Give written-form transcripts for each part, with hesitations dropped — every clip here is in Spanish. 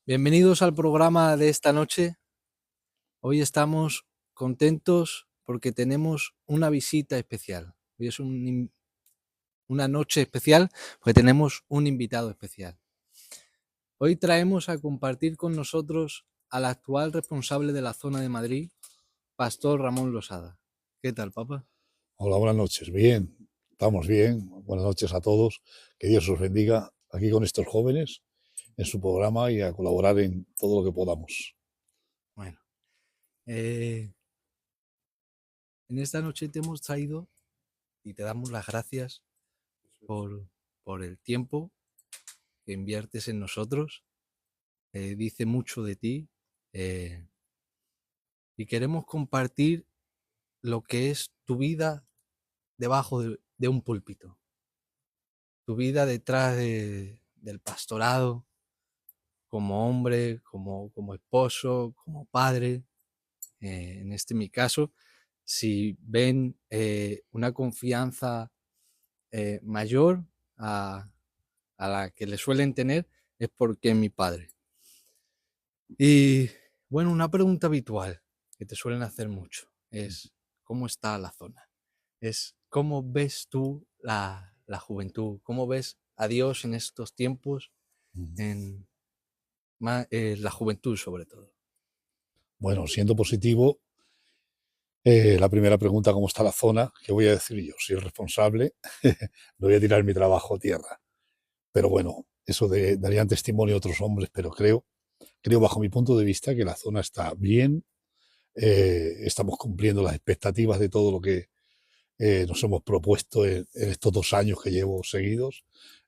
Bienvenidos al programa de esta noche. Hoy estamos contentos porque tenemos una visita especial. Hoy es una noche especial porque tenemos un invitado especial. Hoy traemos a compartir con nosotros al actual responsable de la zona de Madrid, Pastor Ramón Losada. ¿Qué tal, papá? Hola, buenas noches. Bien, estamos bien. Buenas noches a todos. Que Dios os bendiga aquí con estos jóvenes en su programa y a colaborar en todo lo que podamos. Bueno, en esta noche te hemos traído y te damos las gracias por el tiempo que inviertes en nosotros. Dice mucho de ti eh, y queremos compartir lo que es tu vida debajo de un púlpito, tu vida detrás del pastorado, como hombre, como esposo, como padre. En este mi caso, si ven una confianza mayor a la que le suelen tener, es porque es mi padre. Y bueno, una pregunta habitual que te suelen hacer mucho es ¿cómo está la zona? Es ¿cómo ves tú la juventud? ¿Cómo ves a Dios en estos tiempos? En la juventud sobre todo. Bueno, siendo positivo, la primera pregunta, ¿cómo está la zona? ¿Qué voy a decir yo? Si es responsable, no voy a tirar mi trabajo a tierra. Pero bueno, eso darían testimonio a otros hombres, pero creo bajo mi punto de vista que la zona está bien. Estamos cumpliendo las expectativas de todo lo que nos hemos propuesto en estos 2 años que llevo seguidos.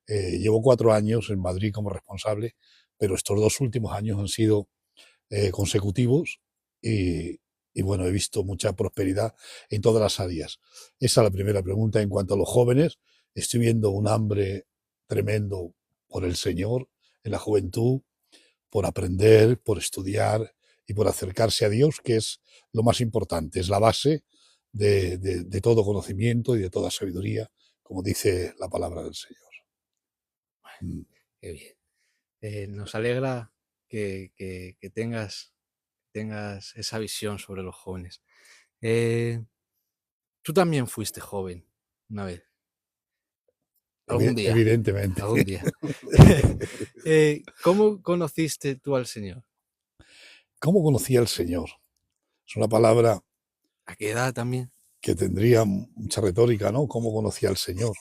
Llevo 4 años en Madrid como responsable, pero estos 2 últimos años han sido consecutivos y bueno, he visto mucha prosperidad en todas las áreas. Esa es la primera pregunta. En cuanto a los jóvenes, estoy viendo un hambre tremendo por el Señor en la juventud, por aprender, por estudiar y por acercarse a Dios, que es lo más importante, es la base de todo conocimiento y de toda sabiduría, como dice la palabra del Señor. Mm. Qué bien. Nos alegra que tengas esa visión sobre los jóvenes. Eh, Tú también fuiste joven una vez, algún día, Evidentemente. algún día. ¿Cómo conociste tú al Señor? ¿Cómo conocí al Señor? Es una palabra ¿A qué edad también? que tendría mucha retórica, ¿no? ¿Cómo conocí al Señor?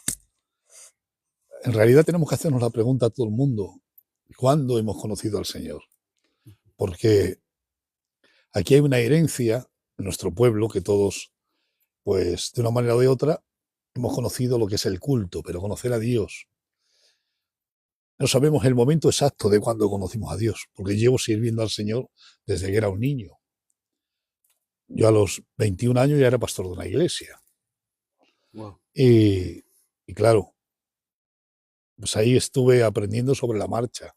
En realidad tenemos que hacernos la pregunta a todo el mundo, ¿cuándo hemos conocido al Señor? Porque aquí hay una herencia en nuestro pueblo que todos, pues de una manera o de otra, hemos conocido lo que es el culto, pero conocer a Dios. No sabemos el momento exacto de cuando conocimos a Dios, porque llevo sirviendo al Señor desde que era un niño. Yo a los 21 años ya era pastor de una iglesia. Wow. Y, y claro, pues ahí estuve aprendiendo sobre la marcha.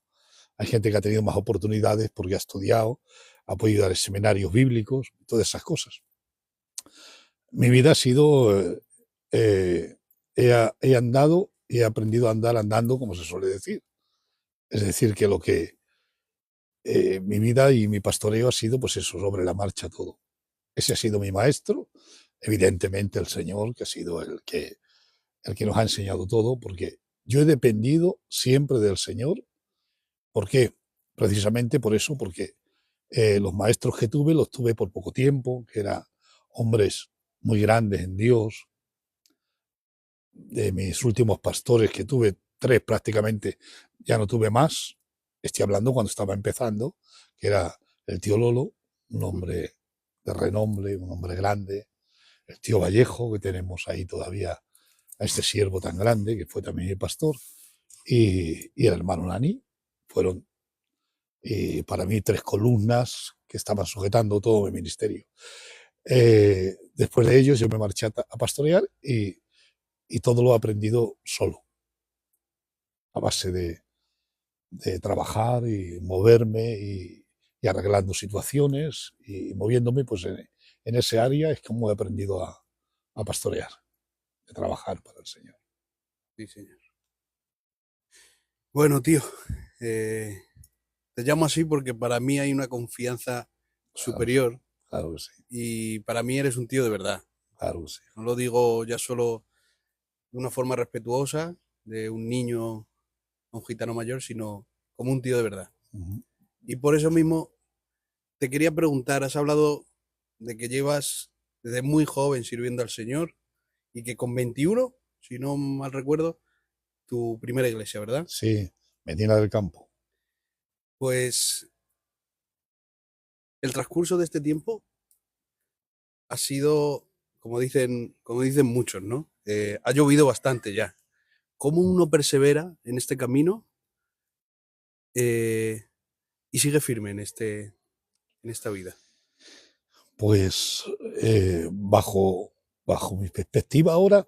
Hay gente que ha tenido más oportunidades porque ha estudiado, ha podido dar seminarios bíblicos, todas esas cosas. Mi vida ha sido, he andado y he aprendido a andar andando, como se suele decir. Es decir, que mi vida y mi pastoreo ha sido, pues eso, sobre la marcha todo. Ese ha sido mi maestro, evidentemente el Señor, que ha sido el que nos ha enseñado todo, porque yo he dependido siempre del Señor. ¿Por qué? Precisamente por eso, porque los maestros que tuve los tuve por poco tiempo, que eran hombres muy grandes en Dios. De mis últimos pastores que tuve, 3 prácticamente, ya no tuve más. Estoy hablando cuando estaba empezando, que era el tío Lolo, un hombre de renombre, un hombre grande, el tío Vallejo, que tenemos ahí todavía a este siervo tan grande, que fue también mi pastor, y el hermano Nani. Fueron para mí 3 columnas que estaban sujetando todo mi ministerio. Después de ellos yo me marché a pastorear y todo lo he aprendido solo, a base de trabajar y moverme y arreglando situaciones y moviéndome pues en ese área es como he aprendido a pastorear, a trabajar para el Señor. Sí, señor. Bueno, tío, eh, Te llamo así porque para mí hay una confianza superior Claro que sí, y para mí eres un tío de verdad. claro que sí. No lo digo ya solo de una forma respetuosa, de un niño a un gitano mayor, sino como un tío de verdad. Ujú. Y por eso mismo te quería preguntar, has hablado de que llevas desde muy joven sirviendo al Señor y que con 21, si no mal recuerdo, tu primera iglesia, ¿verdad? Sí, Medina del Campo. Pues el transcurso de este tiempo ha sido, como dicen muchos, ¿no? Ha llovido bastante ya. ¿Cómo uno persevera en este camino eh, y sigue firme en esta vida? Pues bajo mi perspectiva ahora,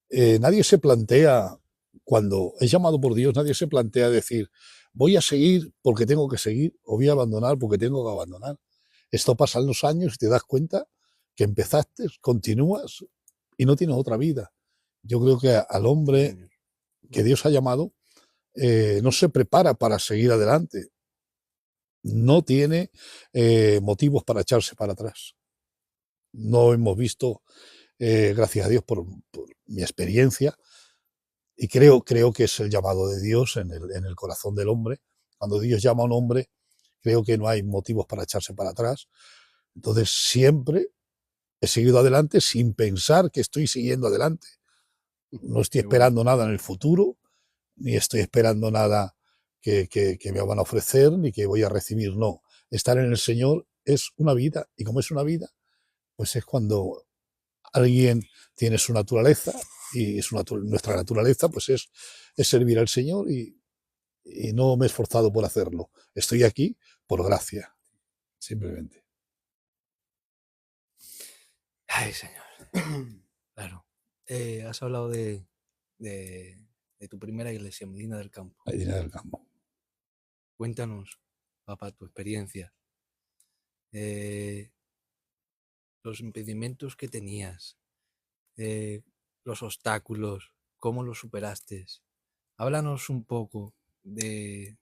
nadie se plantea, cuando es llamado por Dios, nadie se plantea decir, voy a seguir porque tengo que seguir o voy a abandonar porque tengo que abandonar. Esto pasa en los años y te das cuenta que empezaste, continúas y no tienes otra vida. Yo creo que al Sí, hombre señor. que Dios ha llamado no se prepara para seguir adelante, no tiene motivos para echarse para atrás. No hemos visto, gracias a Dios por mi experiencia, y creo que es el llamado de Dios en el corazón del hombre. Cuando Dios llama a un hombre, creo que no hay motivos para echarse para atrás. Entonces siempre he seguido adelante sin pensar que estoy siguiendo adelante. No estoy Qué bueno. esperando nada en el futuro, ni estoy esperando nada que me van a ofrecer, ni que voy a recibir. No, estar en el Señor es una vida, y como es una vida, pues es cuando alguien tiene su naturaleza, y nuestra naturaleza pues es servir al Señor, y no me he esforzado por hacerlo. Estoy aquí por gracia, simplemente. Ay, Señor. Claro. Has hablado de tu primera iglesia, Medina del Campo. Medina del Campo. Cuéntanos, papá, tu experiencia. Los impedimentos que tenías, los obstáculos, cómo los superaste. Háblanos un poco de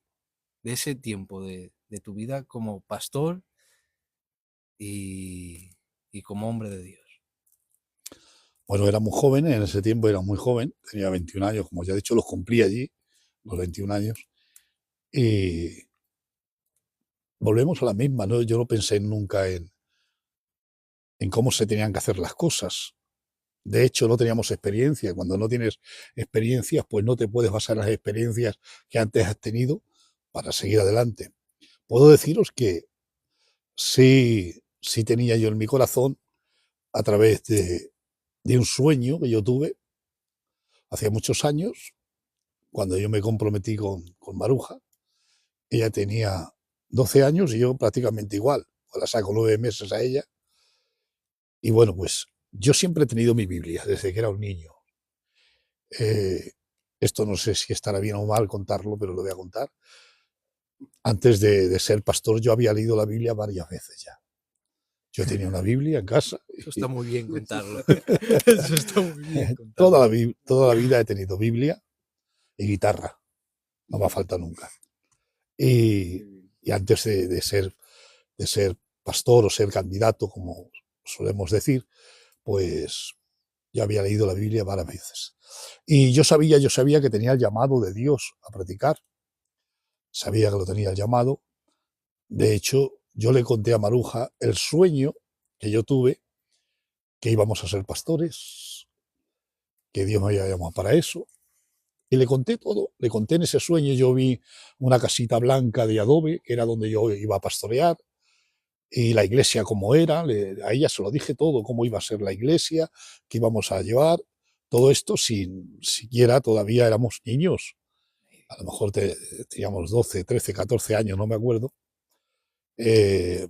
ese tiempo de tu vida como pastor y como hombre de Dios. Bueno, era muy joven, en ese tiempo era muy joven, tenía 21 años, como ya he dicho, los cumplí allí, los 21 años, y volvemos a la misma, ¿no? Yo no pensé nunca en cómo se tenían que hacer las cosas. De hecho, no teníamos experiencia. Cuando no tienes experiencias, pues no te puedes basar en las experiencias que antes has tenido para seguir adelante. Puedo deciros que sí tenía yo en mi corazón, a través de un sueño que yo tuve hace muchos años, cuando yo me comprometí con Maruja. Ella tenía 12 años y yo prácticamente igual. Pues la saco 9 meses a ella. Y bueno, pues yo siempre he tenido mi Biblia desde que era un niño. Eh, Esto no sé si estará bien o mal contarlo, pero lo voy a contar. Antes de ser pastor, yo había leído la Biblia varias veces ya. Yo tenía una Biblia en casa. Eso está muy bien contarlo. Eso está muy bien contarlo. Toda la vida he tenido Biblia y guitarra. No me ha faltado nunca. Y antes de ser pastor o ser candidato, como solemos decir, pues yo había leído la Biblia varias veces. Y yo sabía que tenía el llamado de Dios a predicar. Sabía que lo tenía el llamado. De hecho, yo le conté a Maruja el sueño que yo tuve, que íbamos a ser pastores, que Dios me había llamado para eso. Y le conté todo, le conté en ese sueño. Yo vi una casita blanca de adobe, que era donde yo iba a pastorear, y la iglesia como era. A ella se lo dije todo, cómo iba a ser la iglesia, qué íbamos a llevar, todo esto sin siquiera todavía éramos niños. A lo mejor teníamos 12, 13, 14 años, no me acuerdo. Eh,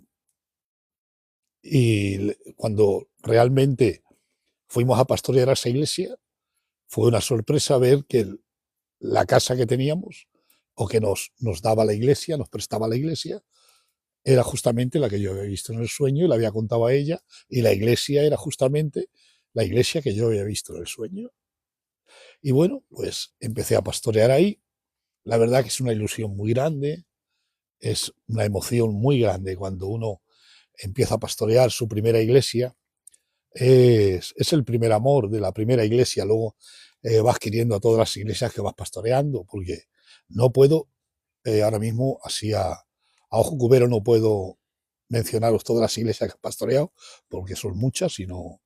y cuando realmente fuimos a pastorear a esa iglesia, fue una sorpresa ver que la casa que teníamos, o que nos daba la iglesia, nos prestaba la iglesia, era justamente la que yo había visto en el sueño y la había contado a ella, y la iglesia era justamente la iglesia que yo había visto en el sueño. Y bueno, pues empecé a pastorear ahí. La verdad que es una ilusión muy grande, es una emoción muy grande cuando uno empieza a pastorear su primera iglesia. Es el primer amor de la primera iglesia, luego vas queriendo a todas las iglesias que vas pastoreando, porque no puedo, ahora mismo, así a ojo cubero, no puedo mencionaros todas las iglesias que he pastoreado, porque son muchas y no,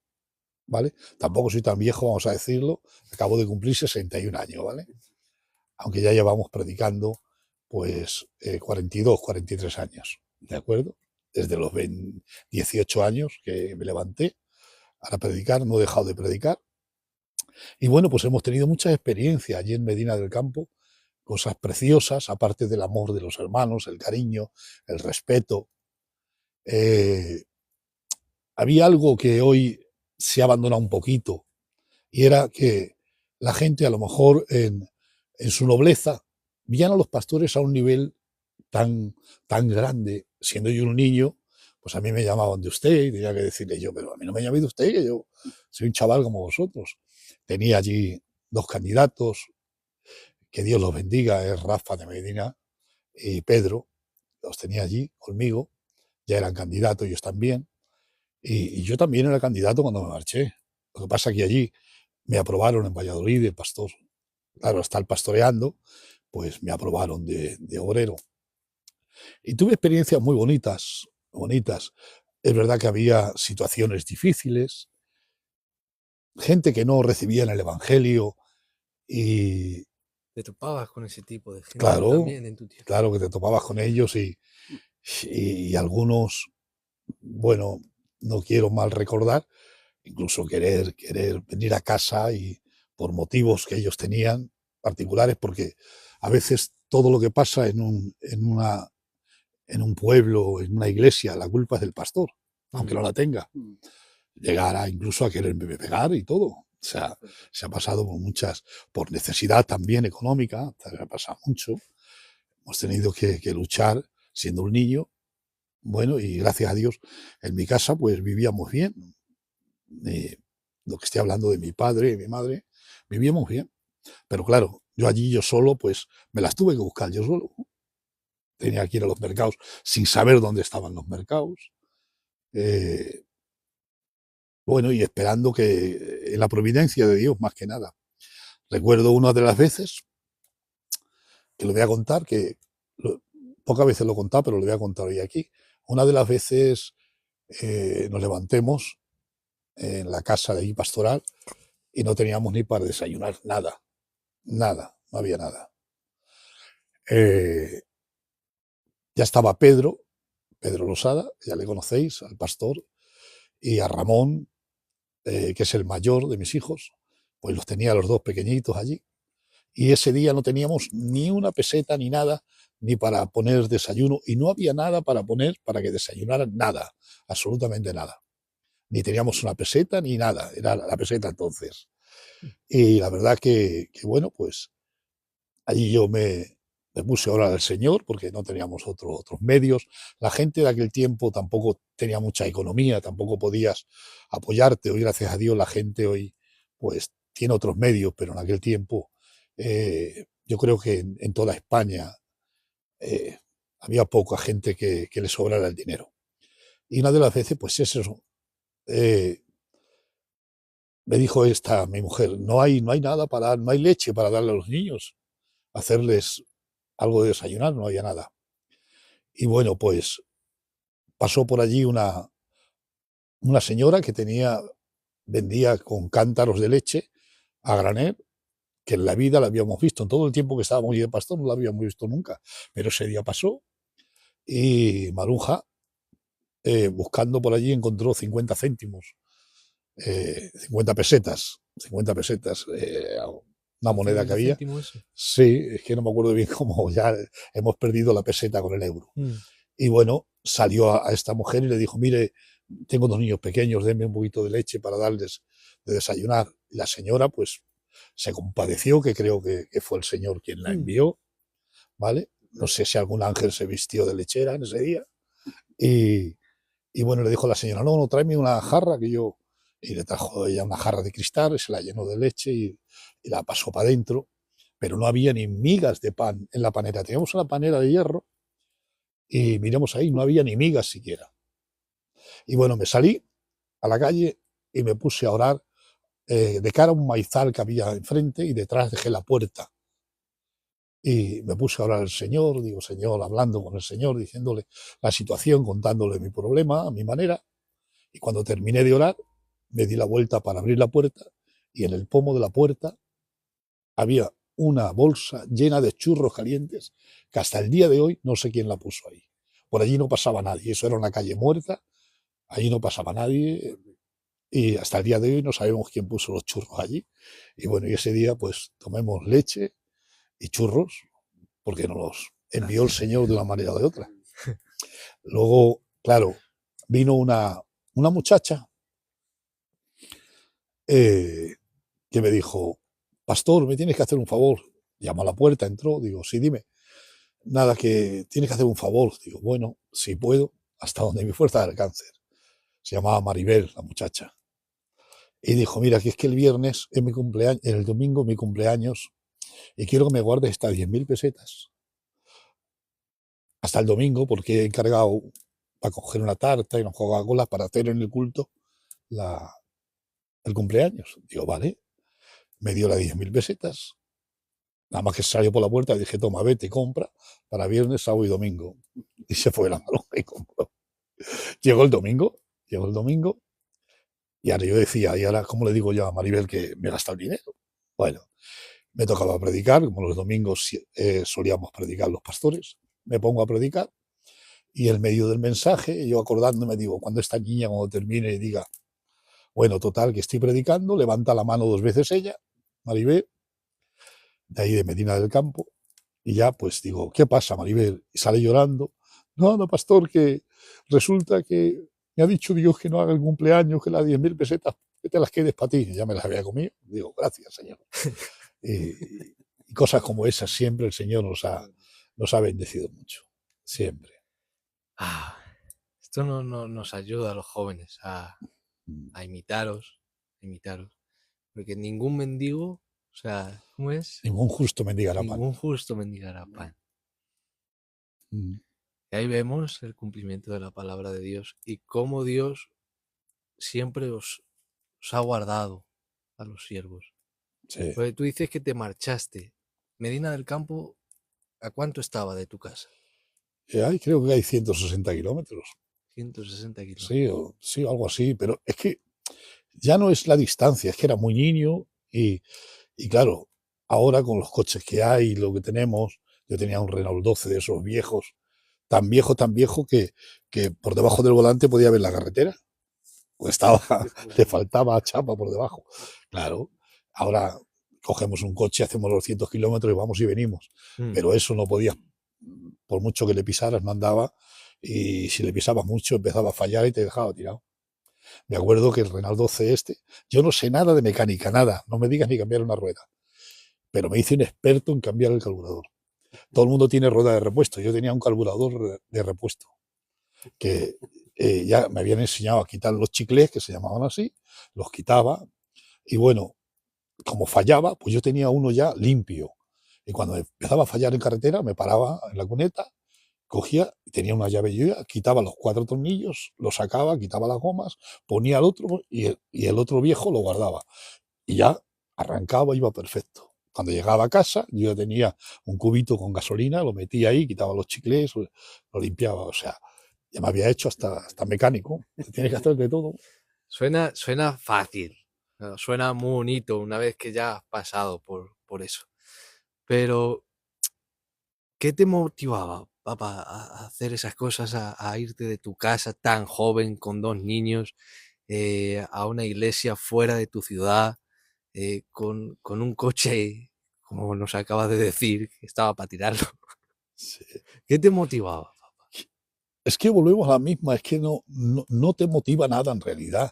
¿vale? Tampoco soy tan viejo, vamos a decirlo, acabo de cumplir 61 años, ¿vale? Aunque ya llevamos predicando, pues, 42, 43 años, ¿de acuerdo? Desde los 18 años que me levanté para predicar, no he dejado de predicar. Y bueno, pues hemos tenido muchas experiencias allí en Medina del Campo, cosas preciosas, aparte del amor de los hermanos, el cariño, el respeto. Eh, Había algo que hoy se ha abandonado un poquito, y era que la gente, a lo mejor en su nobleza, veían a los pastores a un nivel tan grande. Siendo yo un niño, pues a mí me llamaban de usted y tenía que decirle yo, pero a mí no me llame de usted, que yo soy un chaval como vosotros. Tenía allí dos candidatos, que Dios los bendiga, es Rafa de Medina y Pedro, los tenía allí conmigo, ya eran candidatos ellos también, y yo también era candidato cuando me marché. Lo que pasa es que allí me aprobaron en Valladolid, el pastor, claro, estar pastoreando, pues me aprobaron de obrero. Y tuve experiencias muy bonitas, bonitas. Es verdad que había situaciones difíciles, gente que no recibía en el Evangelio y, Te topabas con ese tipo de gente claro, también en tu tierra. claro que te topabas con ellos y algunos, bueno, no quiero mal recordar, incluso querer venir a casa y por motivos que ellos tenían particulares, porque a veces todo lo que pasa en un pueblo, en una iglesia, la culpa es del pastor, aunque no la tenga. Llegar incluso a quererme pegar y todo. O sea, se ha pasado por muchas, por necesidad también económica, se ha pasado mucho. Hemos tenido que luchar siendo un niño. Bueno, y gracias a Dios, en mi casa pues vivíamos bien. Lo que estoy hablando de mi padre y mi madre, vivíamos bien. Pero claro, yo allí, yo solo, pues me las tuve que buscar yo solo. Tenía que ir a los mercados sin saber dónde estaban los mercados. Eh, bueno, y esperando que en la providencia de Dios, más que nada. Recuerdo una de las veces, que lo voy a contar, pocas veces lo he contado, pero lo voy a contar hoy aquí. Una de las veces nos levantemos en la casa de ahí pastoral y no teníamos ni para desayunar, nada, nada, no había nada. Ya estaba Pedro Losada, ya le conocéis, al pastor, y a Ramón, que es el mayor de mis hijos, pues los tenía los dos pequeñitos allí. Y ese día no teníamos ni una peseta ni nada, ni para poner desayuno, y no había nada para poner para que desayunaran, nada, absolutamente nada. Ni teníamos una peseta ni nada, era la peseta entonces. Y la verdad que bueno, pues allí yo me puse a orar al Señor porque no teníamos otros medios. La gente de aquel tiempo tampoco tenía mucha economía, tampoco podías apoyarte. Hoy, gracias a Dios, la gente hoy pues tiene otros medios, pero en aquel tiempo yo creo que en toda España eh, había poca gente que le sobrara el dinero. Y una de las veces, pues es eso. eh, Me dijo mi mujer, no hay nada para no hay leche para darle a los niños, hacerles algo de desayunar, no había nada. Y bueno, pues pasó por allí una señora que vendía con cántaros de leche a granel, que en la vida la habíamos visto, en todo el tiempo que estábamos allí de pastor no la habíamos visto nunca, pero ese día pasó y Maruja, buscando por allí, encontró 50 céntimos, 50 pesetas, una moneda que 50 había. céntimos eso. Sí, es que no me acuerdo bien cómo, ya hemos perdido la peseta con el euro. Y bueno, salió a esta mujer y le dijo, mire, tengo dos niños pequeños, denme un poquito de leche para darles de desayunar. Y la señora pues se compadeció, que creo que fue el Señor quien la envió, ¿vale? No sé si algún ángel se vistió de lechera en ese día. Y, y bueno, le dijo a la señora, no, tráeme una jarra que yo... Y le trajo ella una jarra de cristal, se la llenó de leche y la pasó para adentro, pero no había ni migas de pan en la panera. Teníamos una panera de hierro y miremos ahí, no había ni migas siquiera. Y bueno, me salí a la calle y me puse a orar de cara a un maizal que había enfrente y detrás dejé la puerta. Y me puse a orar al Señor, digo, Señor, hablando con el Señor, diciéndole la situación, contándole mi problema a mi manera. Y cuando terminé de orar, me di la vuelta para abrir la puerta y en el pomo de la puerta había una bolsa llena de churros calientes que hasta el día de hoy no sé quién la puso ahí. Por allí no pasaba nadie, eso era una calle muerta, allí no pasaba nadie y hasta el día de hoy no sabemos quién puso los churros allí. Y bueno, y ese día pues tomemos leche y churros porque nos los envió el Señor de una manera o de otra. Luego, claro, vino una muchacha que me dijo, pastor, me tienes que hacer un favor. Llamó a la puerta, entró, digo, sí, dime. Nada, que tienes que hacer un favor. Digo, bueno, si puedo, hasta donde mi fuerza de alcance. Se llamaba Maribel, la muchacha. Y dijo, mira, que es que el viernes es mi cumpleaños, el domingo es mi cumpleaños, y quiero que me guardes estas 10.000 pesetas. Hasta el domingo, porque he encargado para coger una tarta y una Coca-Cola para hacer en el culto el cumpleaños. Digo, vale. Me dio las 10.000 pesetas. Nada más que salió por la puerta, dije, toma, vete, compra para viernes, sábado y domingo. Y se fue la mano y compró. Llegó el domingo, y ahora yo decía, ¿y ahora cómo le digo yo a Maribel que me gasta el dinero? Bueno, me tocaba predicar, como los domingos solíamos predicar los pastores, me pongo a predicar, y en medio del mensaje, yo acordándome, digo, cuando esta niña, cuando termine, diga, bueno, total, que estoy predicando, levanta la mano 2 veces ella, Maribel, de ahí de Medina del Campo, y ya pues digo, ¿qué pasa, Maribel? Y sale llorando. No, no, pastor, que resulta que me ha dicho Dios que no haga el cumpleaños, que las 10.000 pesetas que te las quedes para ti. Y ya me las había comido. Digo, gracias, Señor. Y cosas como esas siempre el Señor nos ha bendecido mucho. Siempre. Esto nos ayuda a los jóvenes a imitaros, porque ningún mendigo, o sea, ¿cómo es? Ningún justo mendigará pan. Ningún justo mendigará pan. Y ahí vemos el cumplimiento de la palabra de Dios y cómo Dios siempre os ha guardado a los siervos. Sí. Porque tú dices que te marchaste. Medina del Campo, ¿a cuánto estaba de tu casa? Creo que hay 160 kilómetros. 160 kilómetros. Sí, algo así, pero es que ya no es la distancia, es que era muy niño y claro, ahora con los coches que hay y lo que tenemos, yo tenía un Renault 12 de esos viejos, tan viejo que por debajo del volante podía ver la carretera. Pues le faltaba chapa por debajo. Claro, ahora cogemos un coche, hacemos los 100 kilómetros y vamos y venimos. Pero eso no podías, por mucho que le pisaras, no andaba. Y si le pisabas mucho, empezaba a fallar y te dejaba tirado. Me acuerdo que el Renault 12 yo no sé nada de mecánica, nada. No me digas ni cambiar una rueda. Pero me hice un experto en cambiar el carburador. Todo el mundo tiene rueda de repuesto. Yo tenía un carburador de repuesto. Que ya me habían enseñado a quitar los chiclés, que se llamaban así. Los quitaba. Y bueno, como fallaba, pues yo tenía uno ya limpio. Y cuando empezaba a fallar en carretera, me paraba en la cuneta, cogía, tenía una llave yo, quitaba los 4 tornillos, los sacaba, quitaba las gomas, ponía el otro y el otro viejo lo guardaba. Y ya arrancaba, iba perfecto. Cuando llegaba a casa, yo ya tenía un cubito con gasolina, lo metía ahí, quitaba los chicles, lo limpiaba. O sea, ya me había hecho hasta mecánico. Tienes que hacer de todo. Suena fácil, suena muy bonito una vez que ya has pasado por eso. Pero, ¿qué te motivaba, papá, a hacer esas cosas, a irte de tu casa tan joven, con 2 niños, a una iglesia fuera de tu ciudad, con un coche, como nos acabas de decir, que estaba para tirarlo? Sí. ¿Qué te motivaba, papá? Es que volvemos a la misma, es que no te motiva nada en realidad.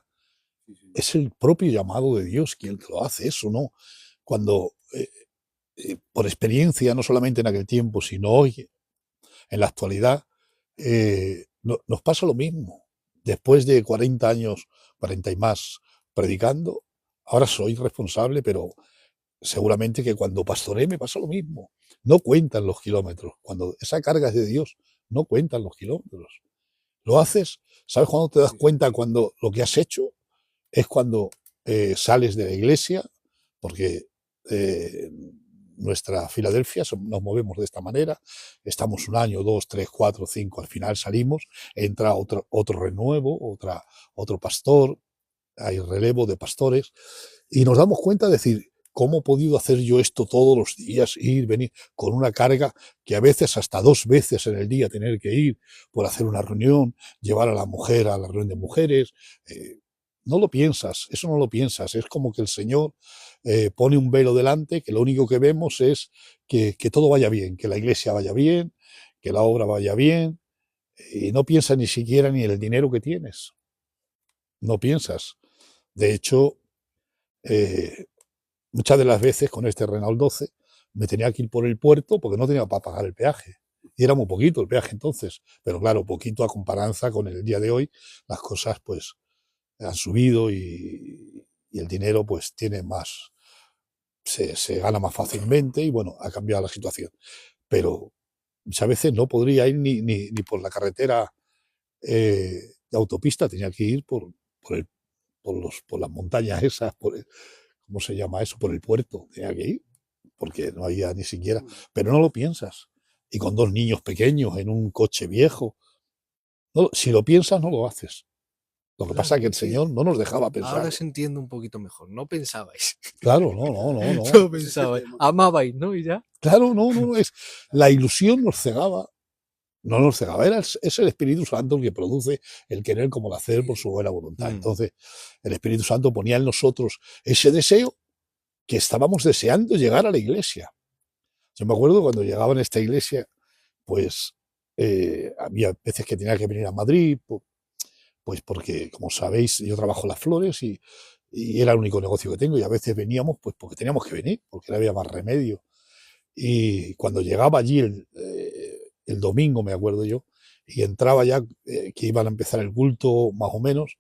Es el propio llamado de Dios quien lo hace, eso, ¿no? Cuando, por experiencia, no solamente en aquel tiempo, sino hoy, en la actualidad, nos pasa lo mismo. Después de 40 años, 40 y más, predicando, ahora soy responsable, pero seguramente que cuando pastoré me pasa lo mismo. No cuentan los kilómetros. Cuando esa carga es de Dios, no cuentan los kilómetros. Lo haces, ¿sabes cuándo te das cuenta cuando lo que has hecho? Es cuando sales de la iglesia, porque nuestra Filadelfia nos movemos de esta manera, estamos un año, 2, 3, 4, 5, al final salimos, entra otro renuevo, otro pastor, hay relevo de pastores, y nos damos cuenta de decir, ¿cómo he podido hacer yo esto todos los días? Ir, venir, con una carga que a veces hasta 2 veces en el día tener que ir por hacer una reunión, llevar a la mujer a la reunión de mujeres. No lo piensas, eso no lo piensas. Es como que el Señor pone un velo delante, que lo único que vemos es que todo vaya bien, que la iglesia vaya bien, que la obra vaya bien, y no piensas ni siquiera ni en el dinero que tienes. No piensas. De hecho, muchas de las veces con este Renault 12 me tenía que ir por el puerto porque no tenía para pagar el peaje. Y era muy poquito el peaje entonces. Pero claro, poquito a comparanza con el día de hoy, las cosas pues han subido y el dinero pues tiene más, se gana más fácilmente y bueno, ha cambiado la situación. Pero muchas veces no podría ir ni por la carretera de autopista, tenía que ir por las montañas esas, ¿cómo se llama eso? Por el puerto, tenía que ir, porque no había ni siquiera, pero no lo piensas. Y con 2 niños pequeños en un coche viejo, no, si lo piensas no lo haces. Lo que pasa es que el Señor no nos dejaba pensar. Ahora se entiende un poquito mejor. No pensabais. Claro, no. No pensabais. Amabais, ¿no? Y ya. Claro, no, es la ilusión nos cegaba. No nos cegaba, es el Espíritu Santo el que produce el querer como el hacer por su buena voluntad. Entonces, el Espíritu Santo ponía en nosotros ese deseo que estábamos deseando llegar a la iglesia. Yo me acuerdo cuando llegaba en esta iglesia, pues había veces que tenía que venir a Madrid, pues porque, como sabéis, yo trabajo en las flores y era el único negocio que tengo y a veces veníamos pues porque teníamos que venir, porque no había más remedio. Y cuando llegaba allí el domingo, me acuerdo yo, y entraba ya, que iban a empezar el culto más o menos,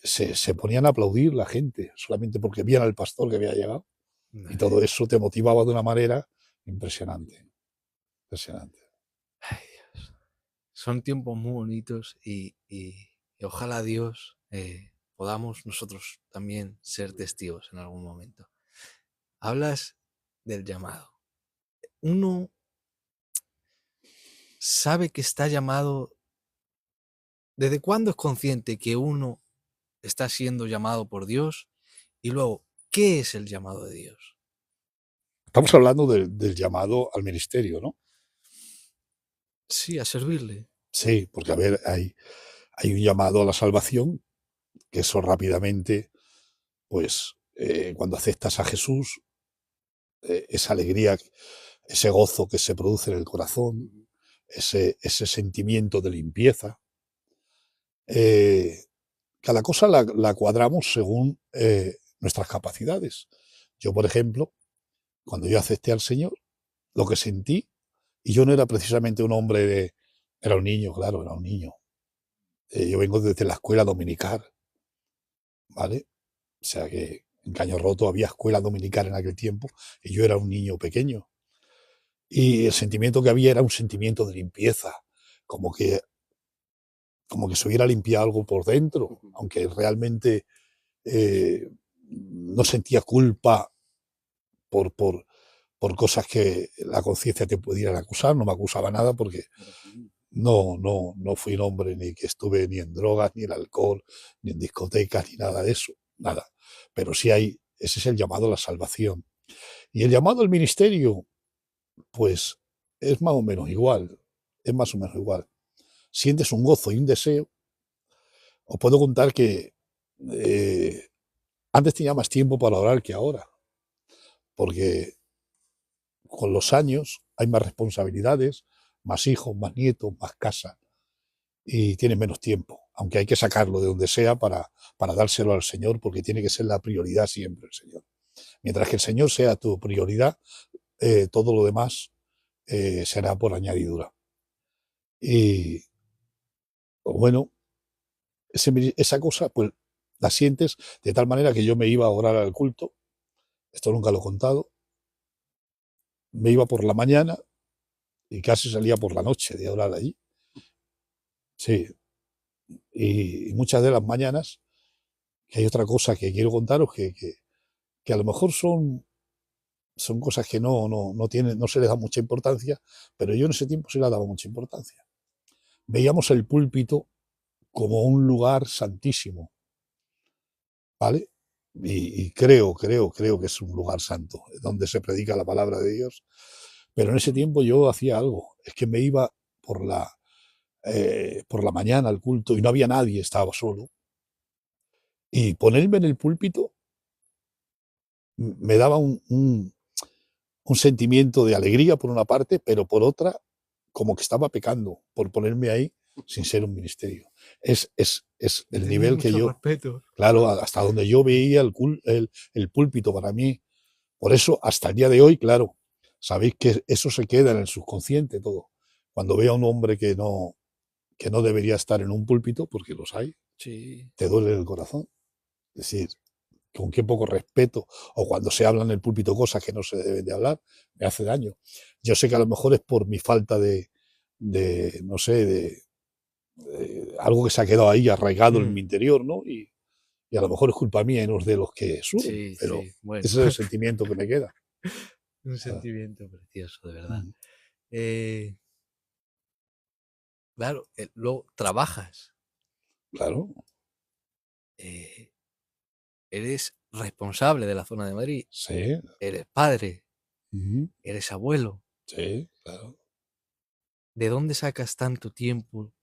se ponían a aplaudir la gente, solamente porque vían al pastor que había llegado. Y todo eso te motivaba de una manera impresionante. Impresionante. Ay, Dios. Son tiempos muy bonitos y ojalá Dios podamos nosotros también ser testigos en algún momento. Hablas del llamado. Uno sabe que está llamado. ¿Desde cuándo es consciente que uno está siendo llamado por Dios? Y luego, ¿qué es el llamado de Dios? Estamos hablando del llamado al ministerio, ¿no? Sí, a servirle. Sí, porque a ver, hay un llamado a la salvación, que eso rápidamente, pues cuando aceptas a Jesús, esa alegría, ese gozo que se produce en el corazón, ese sentimiento de limpieza, cada cosa la cuadramos según nuestras capacidades. Yo, por ejemplo, cuando yo acepté al Señor, lo que sentí, y yo no era precisamente un hombre era un niño, claro, era un niño. Yo vengo desde la escuela dominical, ¿vale? O sea que en Caño Roto había escuela dominical en aquel tiempo y yo era un niño pequeño. Y el sentimiento que había era un sentimiento de limpieza, como que, como que se hubiera limpiado algo por dentro, aunque realmente no sentía culpa por, por, por cosas que la conciencia te pudiera acusar, no me acusaba nada porque no fui un hombre ni que estuve ni en drogas, ni en alcohol, ni en discotecas, ni nada de eso, nada. Pero sí ese es el llamado a la salvación. Y el llamado al ministerio, pues es más o menos igual, es más o menos igual. Sientes un gozo y un deseo. Os puedo contar que antes tenía más tiempo para orar que ahora, porque con los años hay más responsabilidades, más hijos, más nietos, más casa, y tienes menos tiempo, aunque hay que sacarlo de donde sea para dárselo al Señor, porque tiene que ser la prioridad siempre el Señor. Mientras que el Señor sea tu prioridad, todo lo demás será por añadidura. Y bueno, esa cosa, pues la sientes de tal manera que yo me iba a orar al culto, esto nunca lo he contado, me iba por la mañana y casi salía por la noche de orar allí. Sí. Y muchas de las mañanas, que hay otra cosa que quiero contaros, que a lo mejor son cosas que no tienen, no se les da mucha importancia, pero yo en ese tiempo sí le daba mucha importancia. Veíamos el púlpito como un lugar santísimo, ¿vale? Y creo que es un lugar santo, donde se predica la palabra de Dios. Pero en ese tiempo yo hacía algo, es que me iba por la mañana al culto y no había nadie, estaba solo. Y ponerme en el púlpito me daba un sentimiento de alegría por una parte, pero por otra, como que estaba pecando por ponerme ahí sin ser un ministerio. Es Le el tenía nivel que mucho yo, respeto. claro, hasta donde yo veía el púlpito para mí. Por eso, hasta el día de hoy, claro, sabéis que eso se queda en el subconsciente todo. Cuando veo a un hombre que no debería estar en un púlpito, porque los hay, Sí. te duele el corazón. Es decir, con qué poco respeto, o cuando se habla en el púlpito cosas que no se deben de hablar, me hace daño. Yo sé que a lo mejor es por mi falta no sé, de algo que se ha quedado ahí arraigado en Mm, mi interior, ¿no? Y a lo mejor es culpa mía y no es de los que suben, sí, pero sí. Bueno, ese es el sentimiento que me queda. un Ah, sentimiento precioso, de verdad. mm, Eh, claro, luego trabajas. claro, eh, Eres responsable de la zona de Madrid. sí, Eres padre. ujú, Eres abuelo. sí, claro. ¿De dónde sacas tanto tiempo?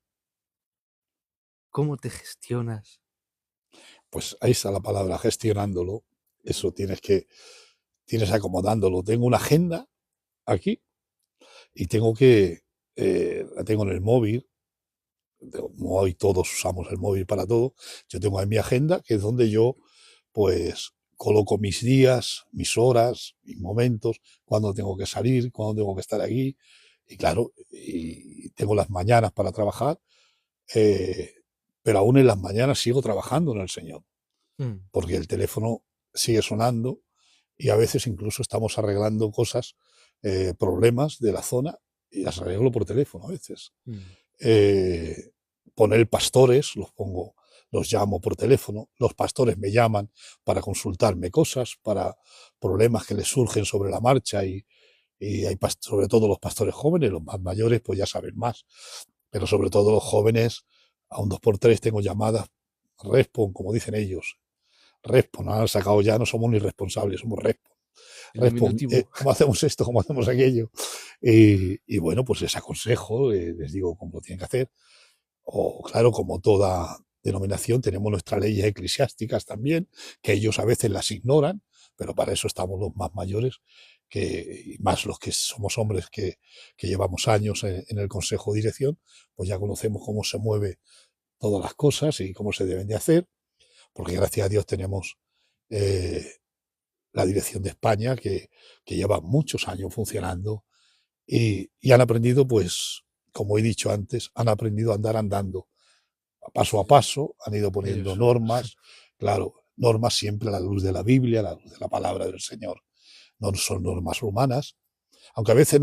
¿Cómo te gestionas? Pues ahí está la palabra, gestionándolo. Eso tienes acomodándolo. Tengo una agenda aquí y la tengo en el móvil. Como hoy todos usamos el móvil para todo, yo tengo ahí mi agenda, que es donde yo, pues, coloco mis días, mis horas, mis momentos, cuándo tengo que salir, cuándo tengo que estar aquí. Y claro, y tengo las mañanas para trabajar, eh, pero aún en las mañanas sigo trabajando en el Señor, Mm, porque el teléfono sigue sonando y a veces incluso estamos arreglando cosas, problemas de la zona y las arreglo por teléfono a veces. mm. eh, Poner pastores, los llamo por teléfono, los pastores me llaman para consultarme cosas, para problemas que les surgen sobre la marcha y hay sobre todo los pastores jóvenes, los más mayores pues ya saben más, pero sobre todo los jóvenes, a un 2x3 tengo llamadas, respon, como dicen ellos, respon, han sacado ya, no somos ni responsables, somos respon. El Respon, diminutivo. ¿cómo hacemos esto? ¿Cómo hacemos aquello? Y bueno, pues les aconsejo, les digo cómo lo tienen que hacer. O claro, como toda denominación, tenemos nuestras leyes eclesiásticas también, que ellos a veces las ignoran, pero para eso estamos los más mayores, y más los que somos hombres que llevamos años en el consejo de dirección, pues ya conocemos cómo se mueve todas las cosas y cómo se deben de hacer, porque gracias a Dios tenemos eh, la dirección de España que lleva muchos años funcionando y han aprendido, pues, como he dicho antes, han aprendido a andar andando paso a paso, han ido Ellos poniendo solos. normas, claro, normas siempre a la luz de la Biblia, a la luz de la palabra del Señor. No son normas humanas, aunque a veces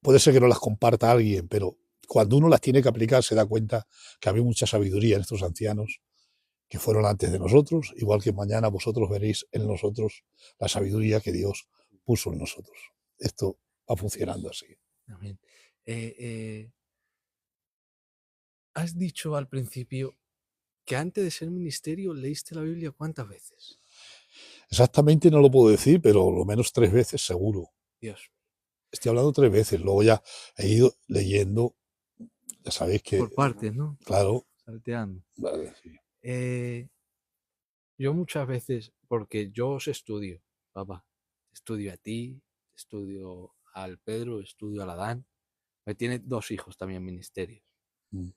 puede ser que no las comparta alguien, pero cuando uno las tiene que aplicar se da cuenta que había mucha sabiduría en estos ancianos que fueron antes de nosotros, igual que mañana vosotros veréis en nosotros la sabiduría que Dios puso en nosotros. Esto va funcionando así. Amén. Eh, eh, Has dicho al principio que antes de ser ministerio leíste la Biblia ¿cuántas veces? Exactamente no lo puedo decir, pero lo menos 3 veces seguro. Dios, Estoy hablando 3 veces, luego ya he ido leyendo, ya sabéis que, por partes, ¿no? claro, Salteando. vale, sí. Eh, yo muchas veces, porque yo os estudio, papá, estudio a ti, estudio al Pedro, estudio al Adán, me tiene 2 hijos también ministerios. Mm,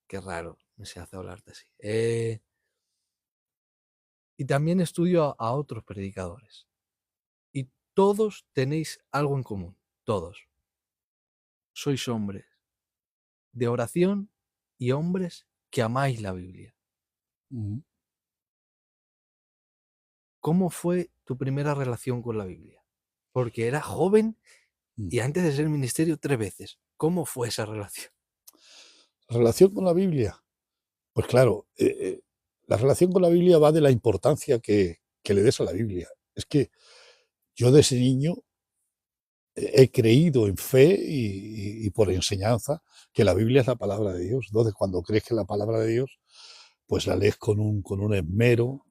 Qué raro me se hace hablarte así. Y también estudio a otros predicadores. Y todos tenéis algo en común, todos. Sois hombres de oración y hombres que amáis la Biblia. mm, ¿Cómo fue tu primera relación con la Biblia? Porque era joven mm. y antes de ser ministerio 3 veces. ¿Cómo fue esa relación? Relación con la Biblia. Pues claro, la relación con la Biblia va de la importancia que le des a la Biblia. Es que yo desde niño he creído en fe y por enseñanza que la Biblia es la palabra de Dios. Entonces, cuando crees que es la palabra de Dios, pues la lees con un esmero,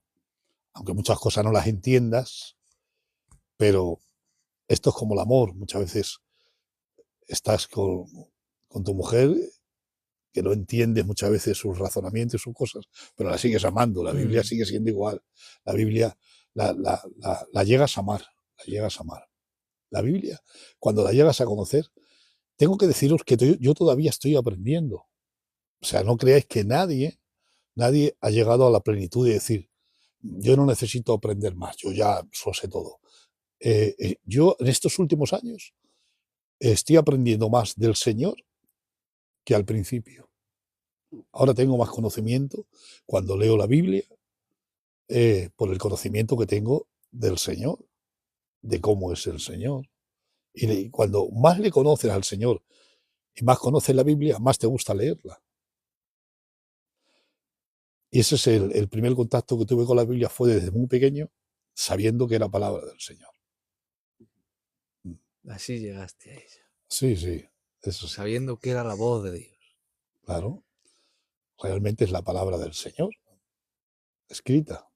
aunque muchas cosas no las entiendas, pero esto es como el amor. Muchas veces estás con tu mujer que no entiendes muchas veces sus razonamientos y sus cosas, pero la sigues amando, la Biblia Mm. sigue siendo igual. La Biblia la llegas a amar, la llegas a amar. La Biblia, cuando la llegas a conocer, tengo que deciros que yo todavía estoy aprendiendo. O sea, no creáis que nadie ha llegado a la plenitud de decir, yo no necesito aprender más, yo ya lo sé todo. Yo en estos últimos años estoy aprendiendo más del Señor que al principio. Ahora tengo más conocimiento cuando leo la Biblia, por el conocimiento que tengo del Señor, de cómo es el Señor. Y cuando más le conoces al Señor y más conoces la Biblia, más te gusta leerla. Y ese es el primer contacto que tuve con la Biblia, fue desde muy pequeño, sabiendo que era palabra del Señor. Así llegaste a ella, Sí, sí, eso sí, sabiendo que era la voz de Dios. claro. Realmente es la palabra del Señor, escrita.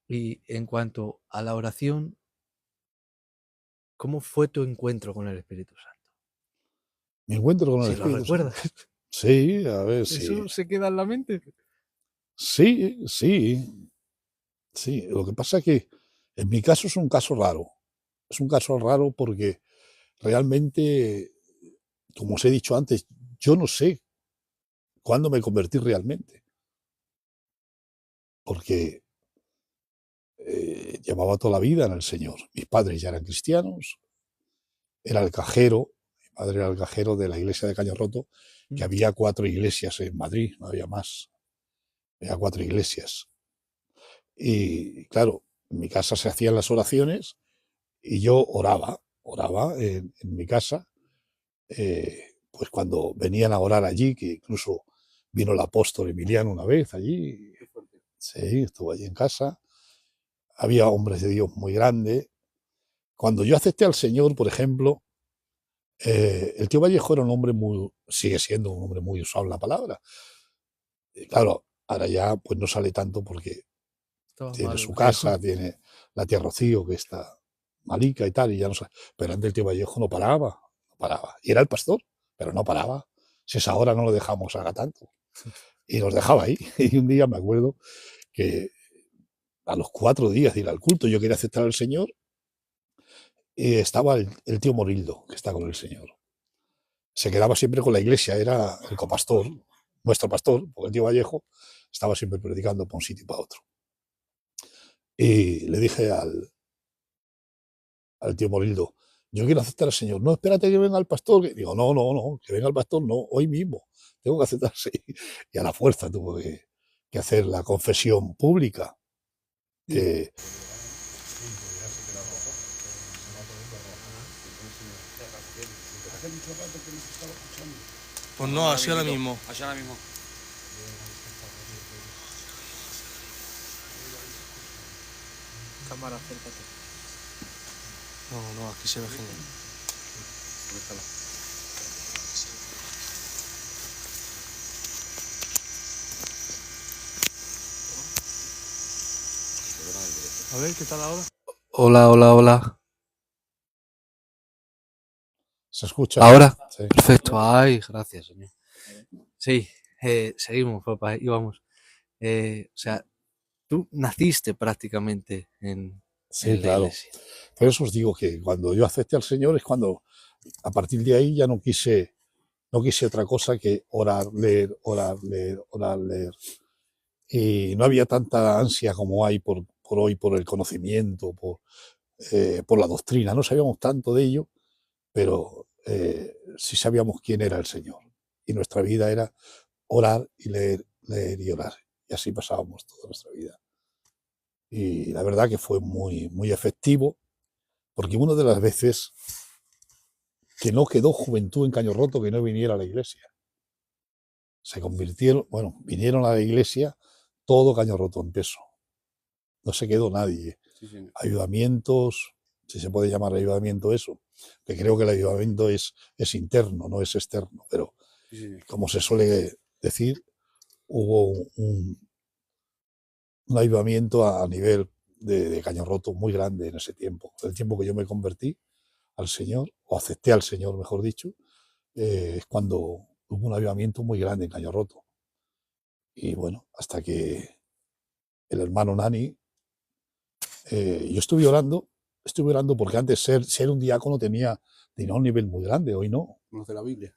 Y en cuanto a la oración, ¿cómo fue tu encuentro con el Espíritu Santo? Me encuentro con el Si lo Espíritu Santo. recuerdas, Sí, a ver, sí. ¿eso se queda en la mente? Sí, sí, sí. Lo que pasa es que en mi caso es un caso raro. Es un caso raro porque realmente, como os he dicho antes, yo no sé cuándo me convertí realmente. Porque llevaba toda la vida en el Señor. Mis padres ya eran cristianos, era el cajero, mi padre era el cajero de la iglesia de Cañarroto, que había 4 iglesias en Madrid, no había más, había 4 iglesias. Y claro, en mi casa se hacían las oraciones y yo oraba en mi casa, pues cuando venían a orar allí, que incluso vino el apóstol Emiliano una vez allí, sí, estuvo allí en casa, había hombres de Dios muy grandes. Cuando yo acepté al Señor, por ejemplo, el tío Vallejo era un hombre muy, sigue siendo un hombre muy usado en la palabra. Y claro, ahora ya pues no sale tanto porque Estaba tiene mal el su viejo. casa, tiene la tía Rocío que está malica y tal, y ya no sé. Pero antes el tío Vallejo no paraba, no paraba. Y era el pastor, pero no paraba. Si es ahora no lo dejamos haga tanto. Y nos dejaba ahí. Y un día me acuerdo que a los 4 días de ir al culto yo quería aceptar al Señor y estaba el tío Morildo, que está con el Señor. Se quedaba siempre con la iglesia, era el copastor, nuestro pastor, porque el tío Vallejo estaba siempre predicando para un sitio y para otro. Y le dije al tío Morildo, yo quiero aceptar al Señor. No, espérate que venga el pastor. Digo, no, que venga el pastor, no, hoy mismo. Tengo que aceptarse. Y a la fuerza tuvo que hacer la confesión pública. Que Pues no, así ahora mismo. Así ahora mismo. Cámara, acércate. No, aquí se ve genial. A ver, ¿qué tal ahora? Hola, hola, hola. se escucha. ¿Ahora? Sí. Perfecto. Ay, gracias, señor. Sí, seguimos, papá, íbamos. O sea, tú naciste prácticamente Sí, en la claro. iglesia. Por eso os digo que cuando yo acepté al Señor es cuando, a partir de ahí, ya no quise otra cosa que orar, leer, orar, leer, orar, leer. Y no había tanta ansia como hay por hoy, por el conocimiento, por la doctrina. No sabíamos tanto de ello, pero sí sabíamos quién era el Señor. Y nuestra vida era orar y leer, leer y orar. Y así pasábamos toda nuestra vida. Y la verdad que fue muy, muy efectivo, porque una de las veces que no quedó juventud en Caño Roto que no viniera a la iglesia. Se convirtieron, bueno, vinieron a la iglesia todo Caño Roto en peso. No se quedó nadie. Sí, señor. Ayudamientos, si se puede llamar ayudamiento eso, que creo que el ayudamiento es interno, no es externo, pero Sí, señor. como se suele decir, hubo un ayudamiento a nivel de Caño Roto muy grande en ese tiempo. El tiempo que yo me convertí al Señor, o acepté al Señor, mejor dicho, es cuando hubo un avivamiento muy grande en Caño Roto. Y bueno, hasta que el hermano Nani, yo estuve orando porque antes ser un diácono tenía un nivel muy grande, hoy no. Conoce la Biblia.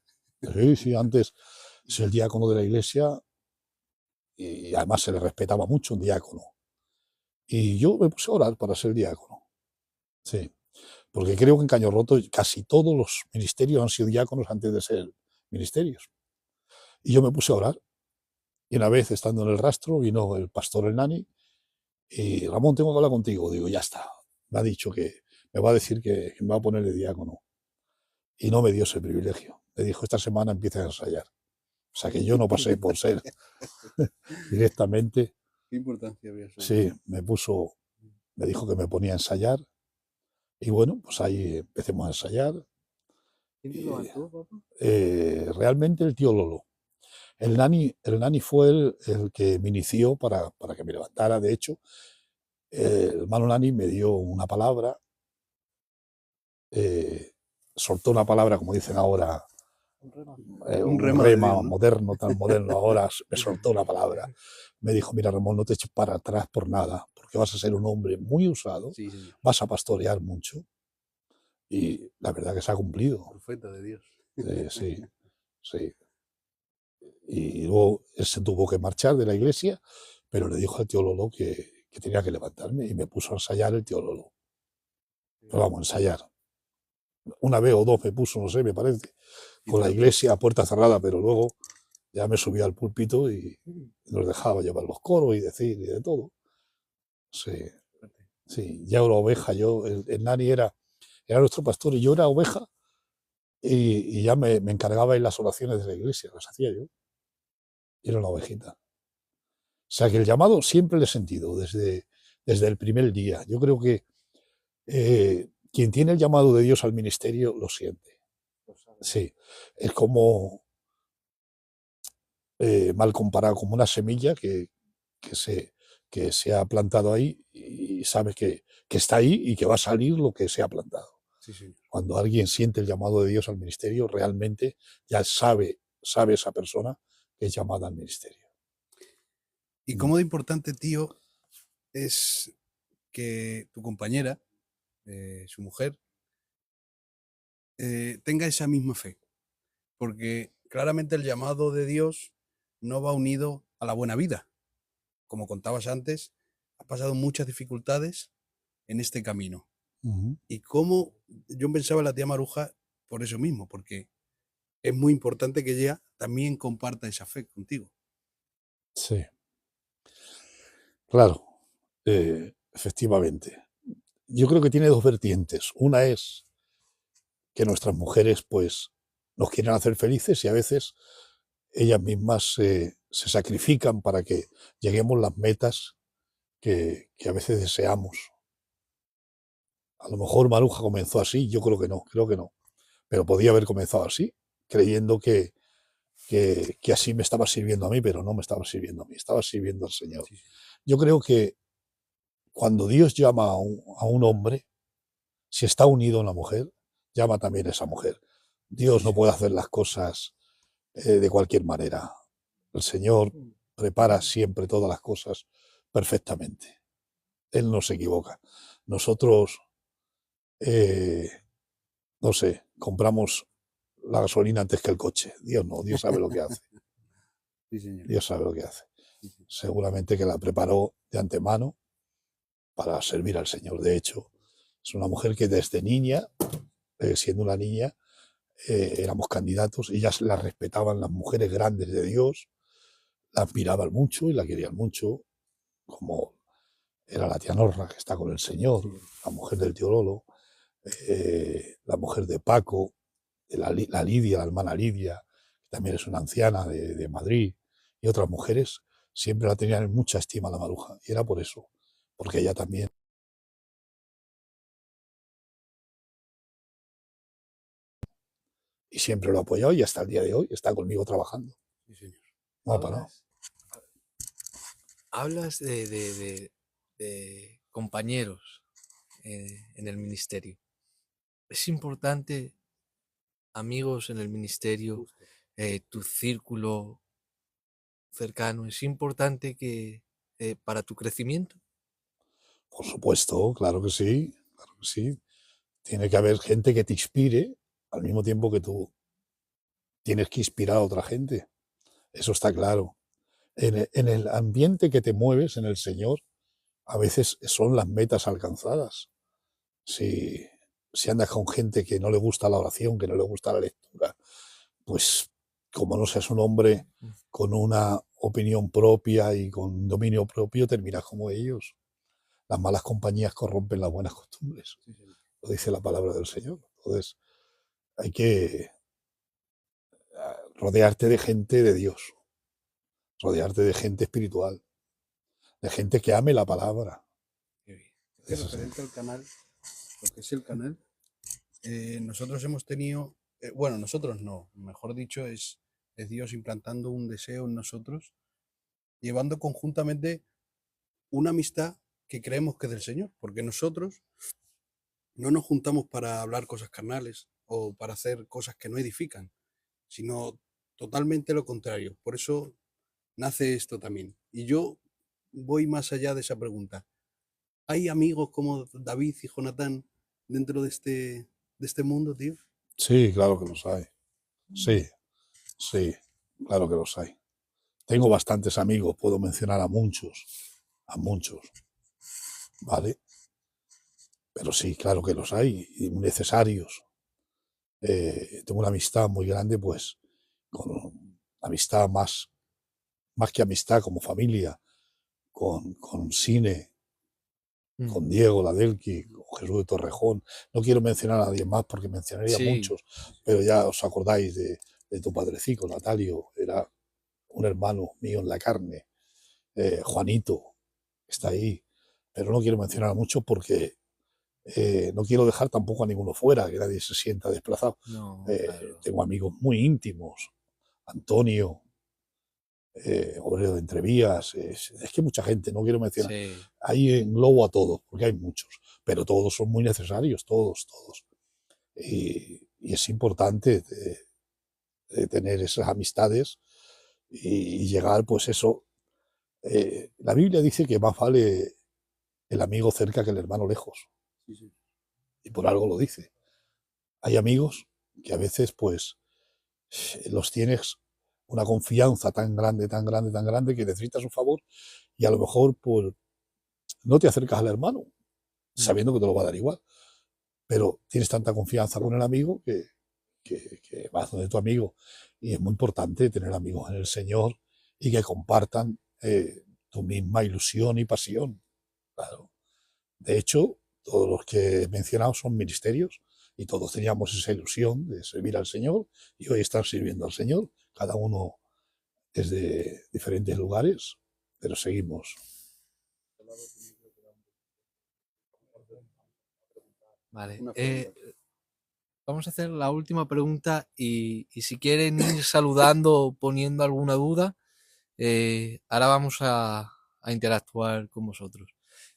Sí, antes ser el diácono de la iglesia, y además se le respetaba mucho un diácono. Y yo me puse a orar para ser diácono. Sí, porque creo que en Caño Roto casi todos los ministerios han sido diáconos antes de ser ministerios. Y yo me puse a orar. Y una vez, estando en el rastro, vino el pastor el Nani y: Ramón, tengo que hablar contigo. Digo, ya está. Me ha dicho que me va a decir que me va a poner de diácono. Y no me dio ese privilegio. Me dijo, esta semana empieza a ensayar. O sea que yo no pasé por ser directamente. ¿Qué importancia había eso? Sí, me dijo que me ponía a ensayar. Y bueno, pues ahí empecemos a ensayar. ¿Quién te levantó, papá? Realmente el tío Lolo. El Nani fue el que me inició para que me levantara. De hecho, el hermano Nani me dio una palabra, soltó una palabra, como dicen ahora, Un un rema de rema Dios, ¿no? moderno, tan moderno ahora, me soltó una palabra. Me dijo, mira, Ramón, no te eches para atrás por nada, porque vas a ser un hombre muy usado, Sí, señor. vas a pastorear mucho. Y la verdad que se ha cumplido. Profeta de Dios. Sí, sí. Y luego él se tuvo que marchar de la iglesia, pero le dijo al tío Lolo que tenía que levantarme y me puso a ensayar el tío Lolo. Pero vamos, a ensayar. Una vez o dos me puso, no sé, me parece, con la iglesia a puerta cerrada, pero luego ya me subía al púlpito y nos dejaba llevar los coros y decir y de todo. Sí, sí, ya era oveja. El Nani era nuestro pastor y yo era oveja, y ya me encargaba en las oraciones de la iglesia, las hacía yo. Y era una ovejita. O sea que el llamado siempre le he sentido desde el primer día. Yo creo que quien tiene el llamado de Dios al ministerio lo siente. Sí, es como, mal comparado, como una semilla que se ha plantado ahí y sabe que está ahí y que va a salir lo que se ha plantado. Sí, señor. Cuando alguien siente el llamado de Dios al ministerio, realmente ya sabe esa persona que es llamada al ministerio. ¿Y cómo de importante, tío, es que tu compañera, su mujer, tenga esa misma fe? Porque claramente el llamado de Dios no va unido a la buena vida. Como contabas antes, has pasado muchas dificultades en este camino. Ujú. Y cómo yo pensaba en la tía Maruja por eso mismo, porque es muy importante que ella también comparta esa fe contigo. Sí, claro, efectivamente. Yo creo que tiene dos vertientes. Una es que nuestras mujeres, pues, nos quieren hacer felices y a veces ellas mismas se sacrifican para que lleguemos a las metas que a veces deseamos. A lo mejor Maruja comenzó así, yo creo que no, pero podía haber comenzado así, creyendo que así me estaba sirviendo a mí, pero no me estaba sirviendo a mí, estaba sirviendo al Señor. Sí, sí. Yo creo que cuando Dios llama a un hombre, si está unido a una mujer, llama también a esa mujer. Dios no puede hacer las cosas de cualquier manera. El Señor prepara siempre todas las cosas perfectamente. Él no se equivoca. Nosotros, no sé, compramos la gasolina antes que el coche. Dios no, Dios sabe lo que hace. Sí, señor. Dios sabe lo que hace. Sí, sí. Seguramente que la preparó de antemano para servir al Señor. De hecho, es una mujer que desde niña, siendo una niña, éramos candidatos y ya la respetaban las mujeres grandes de Dios, la admiraban mucho y la querían mucho, como era la tía Norra, que está con el Señor, la mujer del tío Lolo, la mujer de Paco, la Lidia, la hermana Lidia, también es una anciana de Madrid, y otras mujeres, siempre la tenían en mucha estima la Maruja. Y era por eso, porque ella también. Y siempre lo ha apoyado y hasta el día de hoy está conmigo trabajando. Sí, señor. No ha parado. Hablas de compañeros en el ministerio. Es importante, amigos en el ministerio, Justo. tu círculo cercano, es importante que para tu crecimiento. Por supuesto, claro que sí, claro que sí. Tiene que haber gente que te inspire al mismo tiempo que tú tienes que inspirar a otra gente. Eso está claro. En el ambiente que te mueves, en el Señor, a veces son las metas alcanzadas. Si, si andas con gente que no le gusta la oración, que no le gusta la lectura, pues como no seas un hombre con una opinión propia y con dominio propio, terminas como ellos. Las malas compañías corrompen las buenas costumbres. Sí, señor. Lo dice la palabra del Señor. Entonces, hay que rodearte de gente de Dios, rodearte de gente espiritual, de gente que ame la palabra. Qué bien. Es que Eso sí. referente al canal, lo que es el canal, nosotros hemos tenido, bueno, nosotros no, mejor dicho, es Dios implantando un deseo en nosotros, llevando conjuntamente una amistad que creemos que es del Señor, porque nosotros no nos juntamos para hablar cosas carnales o para hacer cosas que no edifican, sino totalmente lo contrario. Por eso nace esto también. Y yo voy más allá de esa pregunta. ¿Hay amigos como David y Jonatán dentro de este mundo, tío? Sí, claro que los hay. Sí, sí, claro que los hay. Tengo bastantes amigos, puedo mencionar a muchos, ¿vale? Pero sí, claro que los hay y muy necesarios. Tengo una amistad muy grande, pues, con amistad más que amistad, como familia, con Sine, con Diego Ladelki, con Jesús de Torrejón. No quiero mencionar a nadie más porque mencionaría Sí, muchos, pero ya os acordáis de tu padrecito, Natalio, era un hermano mío en la carne. Juanito está ahí, pero no quiero mencionar a muchos porque no quiero dejar tampoco a ninguno fuera, que nadie se sienta desplazado. no, claro. Tengo amigos muy íntimos, Antonio, obrero de Entrevías, es que mucha gente, no quiero mencionar. Sí, Ahí englobo a todos, porque hay muchos, pero todos son muy necesarios, todos, todos. Y es importante tener esas amistades y llegar, pues eso. La Biblia dice que más vale el amigo cerca que el hermano lejos, Sí, sí. y por algo lo dice. Hay amigos que a veces, pues, los tienes una confianza tan grande, tan grande, tan grande que necesitas un favor y a lo mejor pues, no te acercas al hermano, sabiendo que te lo va a dar igual, pero tienes tanta confianza con el amigo que vas donde tu amigo. Y es muy importante tener amigos en el Señor y que compartan tu misma ilusión y pasión. Claro. De hecho, todos los que he mencionado son ministerios y todos teníamos esa ilusión de servir al Señor y hoy están sirviendo al Señor, cada uno desde diferentes lugares, pero seguimos. vale. Una pregunta. Vamos a hacer la última pregunta y si quieren ir saludando o poniendo alguna duda, ahora vamos a interactuar con vosotros.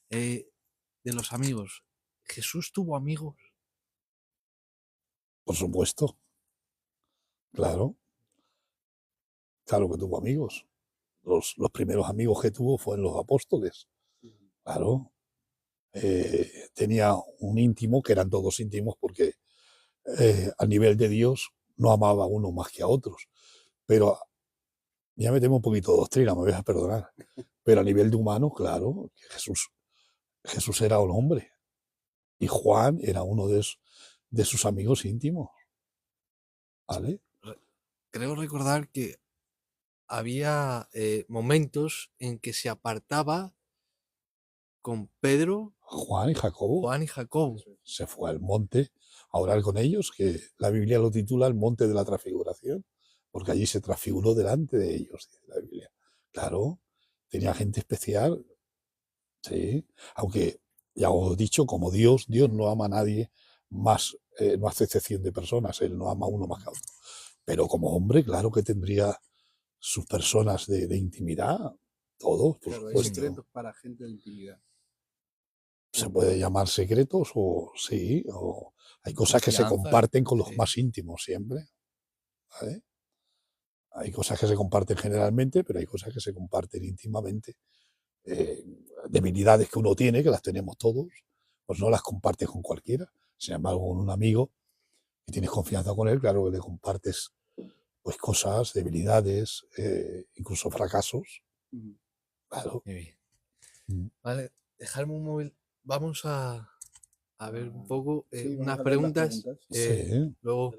De los amigos, ¿Jesús tuvo amigos? Por supuesto, claro, claro que tuvo amigos. Los primeros amigos que tuvo fueron los apóstoles, claro. Tenía un íntimo, que eran todos íntimos porque a nivel de Dios no amaba a uno más que a otros. Pero ya me temo un poquito de doctrina, me voy a perdonar. Pero a nivel de humano, claro, Jesús era un hombre. Y Juan era uno de sus amigos íntimos. ¿Vale? Creo recordar que había momentos en que se apartaba con Pedro, Juan y Jacobo Juan y Jacobo. se fue al monte a orar con ellos, que la Biblia lo titula el monte de la transfiguración, porque allí se transfiguró delante de ellos, dice la Biblia. Claro, tenía gente especial, sí, aunque ya os he dicho, como Dios no ama a nadie más, no hace excepción de personas, Él no ama a uno más que a otro. Pero como hombre, claro que tendría sus personas de intimidad, todos, por Claro, hay supuesto. secretos para gente de intimidad. Se puede llamar secretos o sí, o hay cosas que se Confianza, comparten con los sí. más íntimos siempre, ¿vale? Hay cosas que se comparten generalmente, pero hay cosas que se comparten íntimamente. Debilidades que uno tiene, que las tenemos todos, pues no las compartes con cualquiera. Sin embargo, con un amigo que tienes confianza con él, claro que le compartes pues cosas, debilidades, incluso fracasos. Ujú. Claro. Muy bien. Mm. Vale, dejarme un móvil. Vamos a ver un poco Sí, vamos unas a ver las preguntas. preguntas. Sí. Luego.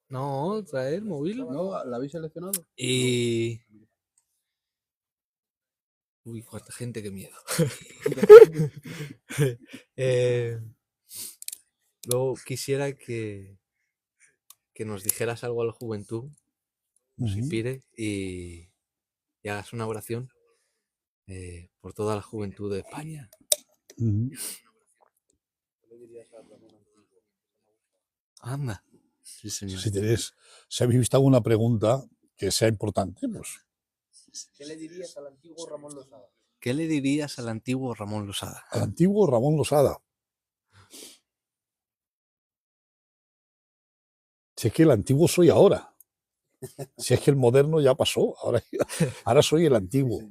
No, traer móvil. ¿No? ¿La habéis seleccionado? Y. Uy, cuánta gente, qué miedo. Luego quisiera que nos dijeras algo a la juventud, nos Ujú. inspire y hagas una oración por toda la juventud de España. Ujú. Anda. Sí, señor. Si habéis visto alguna pregunta que sea importante, pues ¿Qué le dirías al antiguo Ramón Losada? ¿Qué le dirías al antiguo Ramón Losada? al antiguo Ramón Losada. Si es que el antiguo soy ahora. Si es que el moderno ya pasó, ahora soy el antiguo.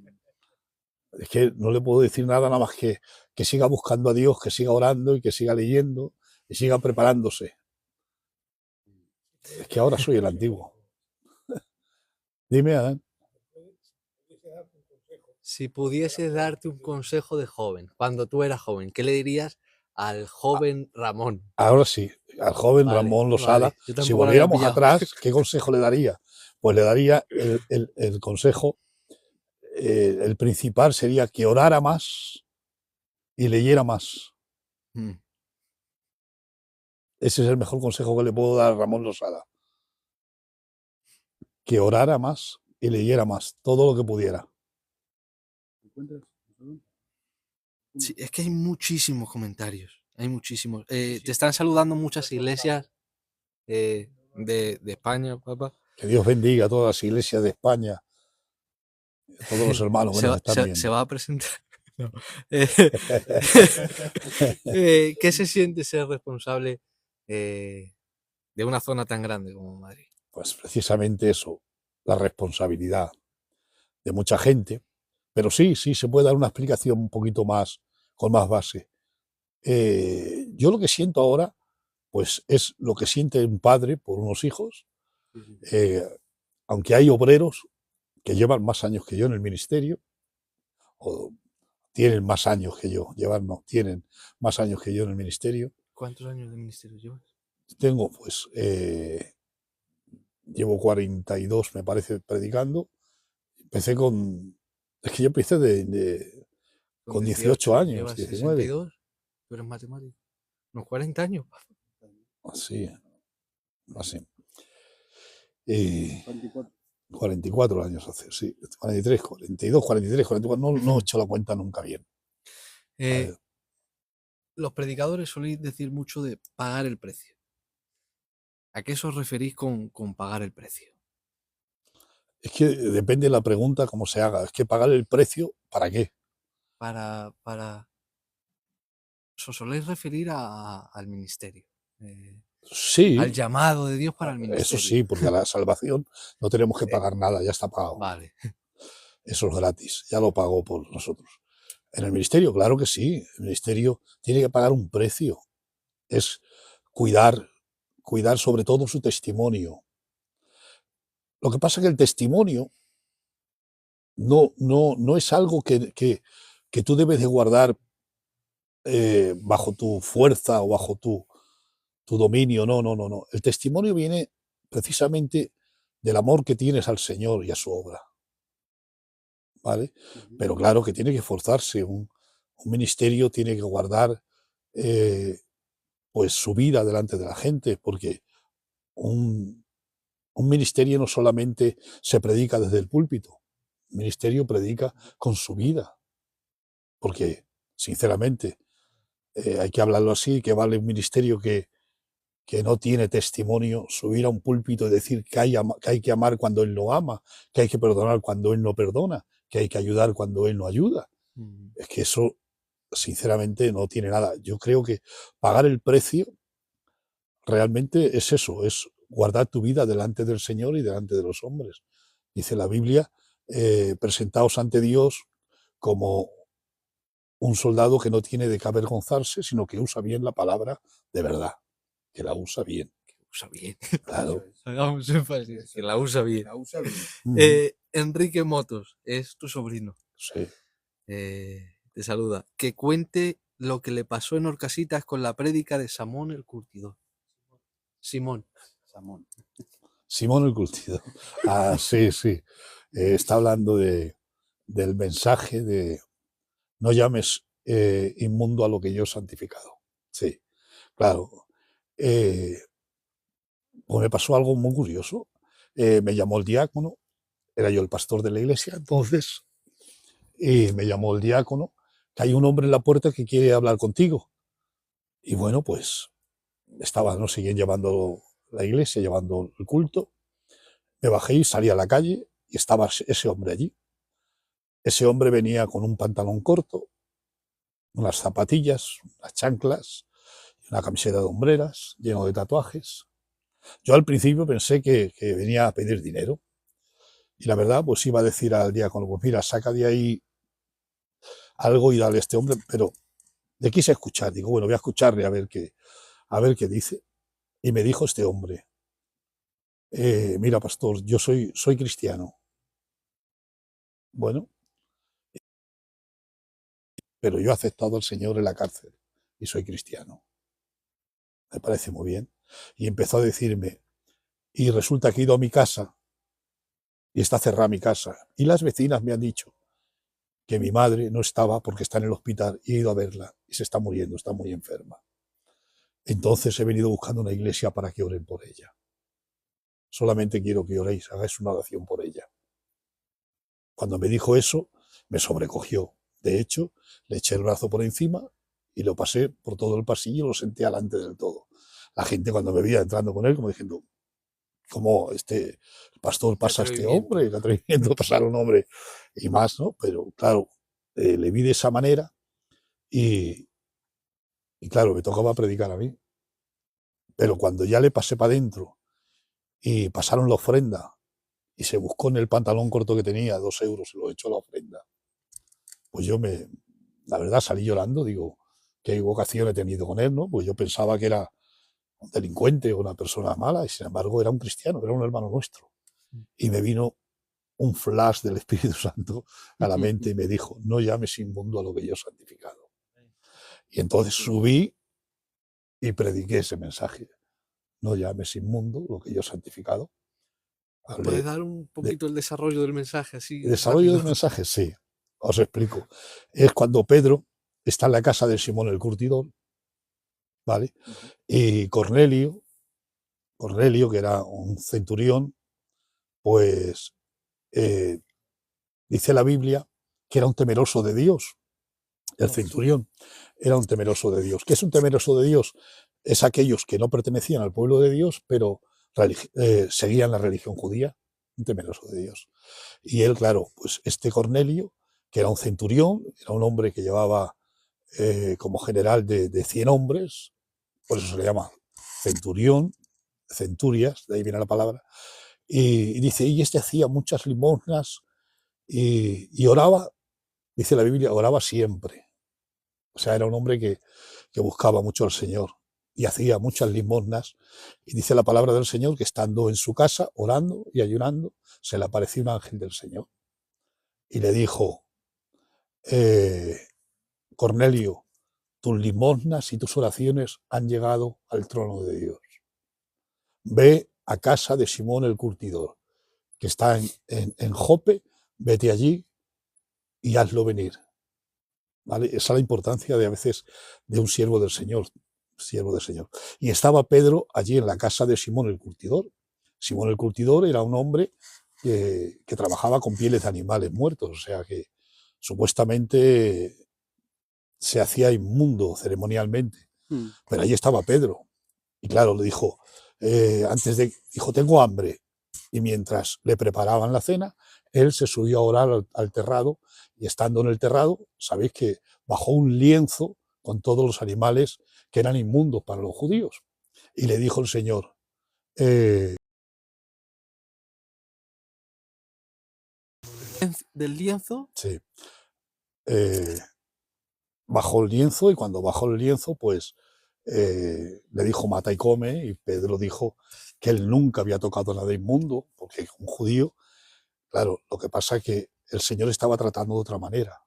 Es que no le puedo decir nada más que siga buscando a Dios, que siga orando y que siga leyendo y siga preparándose. Es que ahora soy el antiguo. Dime, Adán. Si pudieses darte un consejo de joven, cuando tú eras joven, ¿qué le dirías al joven Ramón? Ahora sí, al joven Vale, Ramón Losada, vale. Yo si tampoco lo había volviéramos pillado. atrás, ¿qué consejo le daría? Pues le daría el consejo, el principal sería que orara más y leyera más. Mm. Ese es el mejor consejo que le puedo dar a Ramón Losada. Que orara más y leyera más, todo lo que pudiera. Sí, es que hay muchísimos comentarios. Hay muchísimos. Te están saludando muchas iglesias de España, papá. Que Dios bendiga a todas las iglesias de España, a todos los hermanos que nos están Se viendo. va a presentar. No. ¿Qué se siente ser responsable de una zona tan grande como Madrid? Pues precisamente eso, la responsabilidad de mucha gente. Pero sí, se puede dar una explicación un poquito más, con más base. Yo lo que siento ahora, pues es lo que siente un padre por unos hijos, aunque hay obreros que llevan más años que yo en el ministerio, o tienen más años que yo, tienen más años que yo en el ministerio. ¿Cuántos años de ministerio llevas? Tengo, pues, llevo 42, me parece, predicando. Empecé es que yo empecé con 18 años, llevas 19. 62, tú eres matemático. Unos 40 años. Así, así. Y 44 años hace, sí. 43, 42, 43, 44. No he hecho la cuenta nunca bien. Los predicadores soléis decir mucho de pagar el precio. ¿A qué os referís con pagar el precio? Es que depende de la pregunta cómo se haga. Es que pagar el precio, ¿para qué? Os soléis referir al ministerio. Sí. Al llamado de Dios para el ministerio. Eso sí, porque a la salvación no tenemos que pagar nada, ya está pagado. Vale. Eso es gratis, ya lo pagó por nosotros. En el ministerio, claro que sí. El ministerio tiene que pagar un precio. Es cuidar sobre todo su testimonio. Lo que pasa es que el testimonio no es algo que tú debes de guardar bajo tu fuerza o bajo tu dominio. No. El testimonio viene precisamente del amor que tienes al Señor y a su obra. ¿Vale? Pero claro que tiene que esforzarse. Un ministerio tiene que guardar pues su vida delante de la gente, porque un, un ministerio no solamente se predica desde el púlpito, el ministerio predica con su vida, porque, sinceramente, hay que hablarlo así, que vale un ministerio que no tiene testimonio, subir a un púlpito y decir que hay que amar cuando Él no ama, que hay que perdonar cuando Él no perdona, que hay que ayudar cuando Él no ayuda. Es que eso, sinceramente, no tiene nada. Yo creo que pagar el precio realmente es eso, es guardar tu vida delante del Señor y delante de los hombres. Dice la Biblia, presentaos ante Dios como un soldado que no tiene de qué avergonzarse, sino que usa bien la palabra de verdad, que la usa bien. Usa bien. Claro. Hagamos énfasis, que la usa bien. La usa bien. Enrique Motos, es tu sobrino. Sí. Te saluda. Que cuente lo que le pasó en Orcasitas con la prédica de Samón el Curtidor. Simón. Simón el Curtidor. Ah, sí, sí. Está hablando del mensaje de no llames inmundo a lo que yo he santificado. Sí, claro. Pues me pasó algo muy curioso. Me llamó el diácono, era yo el pastor de la iglesia entonces, y me llamó el diácono, que hay un hombre en la puerta que quiere hablar contigo. Y bueno, pues estaba, no seguían llevando la iglesia, llevando el culto. Me bajé y salí a la calle y estaba ese hombre allí. Ese hombre venía con un pantalón corto, unas zapatillas, unas chanclas, una camiseta de hombreras, lleno de tatuajes. Yo al principio pensé que venía a pedir dinero. Y la verdad, pues iba a decir al diácono, pues mira, saca de ahí algo y dale a este hombre, pero le quise escuchar. Digo, bueno, voy a escucharle a ver qué dice. Y me dijo este hombre, mira, pastor, yo soy cristiano. Bueno, pero yo he aceptado al Señor en la cárcel y soy cristiano. Me parece muy bien. Y empezó a decirme, y resulta que he ido a mi casa y está cerrada mi casa. Y las vecinas me han dicho que mi madre no estaba porque está en el hospital y he ido a verla y se está muriendo, está muy enferma. Entonces he venido buscando una iglesia para que oren por ella. Solamente quiero que oréis, hagáis una oración por ella. Cuando me dijo eso, me sobrecogió. De hecho, le eché el brazo por encima y lo pasé por todo el pasillo y lo senté alante del todo. La gente cuando me veía entrando con él, como diciendo, ¿cómo el pastor pasa a este hombre? El atrevimiento de pasar a un hombre y más, ¿no? Pero claro, le vi de esa manera y claro, me tocaba predicar a mí. Pero cuando ya le pasé para adentro y pasaron la ofrenda y se buscó en el pantalón corto que tenía 2 euros y lo echó a la ofrenda, pues la verdad salí llorando, digo, qué vocación he tenido con él, ¿no? Pues yo pensaba que era un delincuente o una persona mala y sin embargo era un cristiano, era un hermano nuestro. Y me vino un flash del Espíritu Santo a la mente y me dijo, no llames inmundo a lo que yo he santificado. Y entonces subí y prediqué ese mensaje. No llames inmundo lo que yo he santificado. ¿Puedes dar un poquito el desarrollo del mensaje así? El desarrollo rápido? del mensaje, sí. Os explico. Es cuando Pedro está en la casa de Simón el Curtidor, ¿vale? Y Cornelio, que era un centurión, pues dice la Biblia que era un temeroso de Dios. El centurión era un temeroso de Dios. ¿Qué es un temeroso de Dios? Es aquellos que no pertenecían al pueblo de Dios, pero seguían la religión judía, un temeroso de Dios. Y él, claro, pues este Cornelio, que era un centurión, era un hombre que llevaba como general de 100 hombres, por eso se le llama centurión, centurias, de ahí viene la palabra, y dice, y este hacía muchas limosnas y oraba, dice la Biblia, oraba siempre. O sea, era un hombre que buscaba mucho al Señor y hacía muchas limosnas. Y dice la palabra del Señor que estando en su casa, orando y ayunando, se le apareció un ángel del Señor y le dijo, Cornelio, tus limosnas y tus oraciones han llegado al trono de Dios. Ve a casa de Simón el Curtidor, que está en Jope, vete allí y hazlo venir. ¿Vale? Esa es la importancia de a veces de un siervo del Señor. siervo del Señor. Y estaba Pedro allí en la casa de Simón el Curtidor. Simón el Curtidor era un hombre que trabajaba con pieles de animales muertos, o sea que supuestamente se hacía inmundo ceremonialmente. Pero allí estaba Pedro. Y claro, le dijo, dijo, tengo hambre. Y mientras le preparaban la cena, él se subió a orar al terrado, y estando en el terrado, sabéis que bajó un lienzo con todos los animales que eran inmundos para los judíos. Y le dijo el Señor, del lienzo. sí, bajó el lienzo, y cuando bajó el lienzo, pues le dijo, mata y come, y Pedro dijo que él nunca había tocado nada inmundo, porque un judío, claro, lo que pasa es que el Señor estaba tratando de otra manera.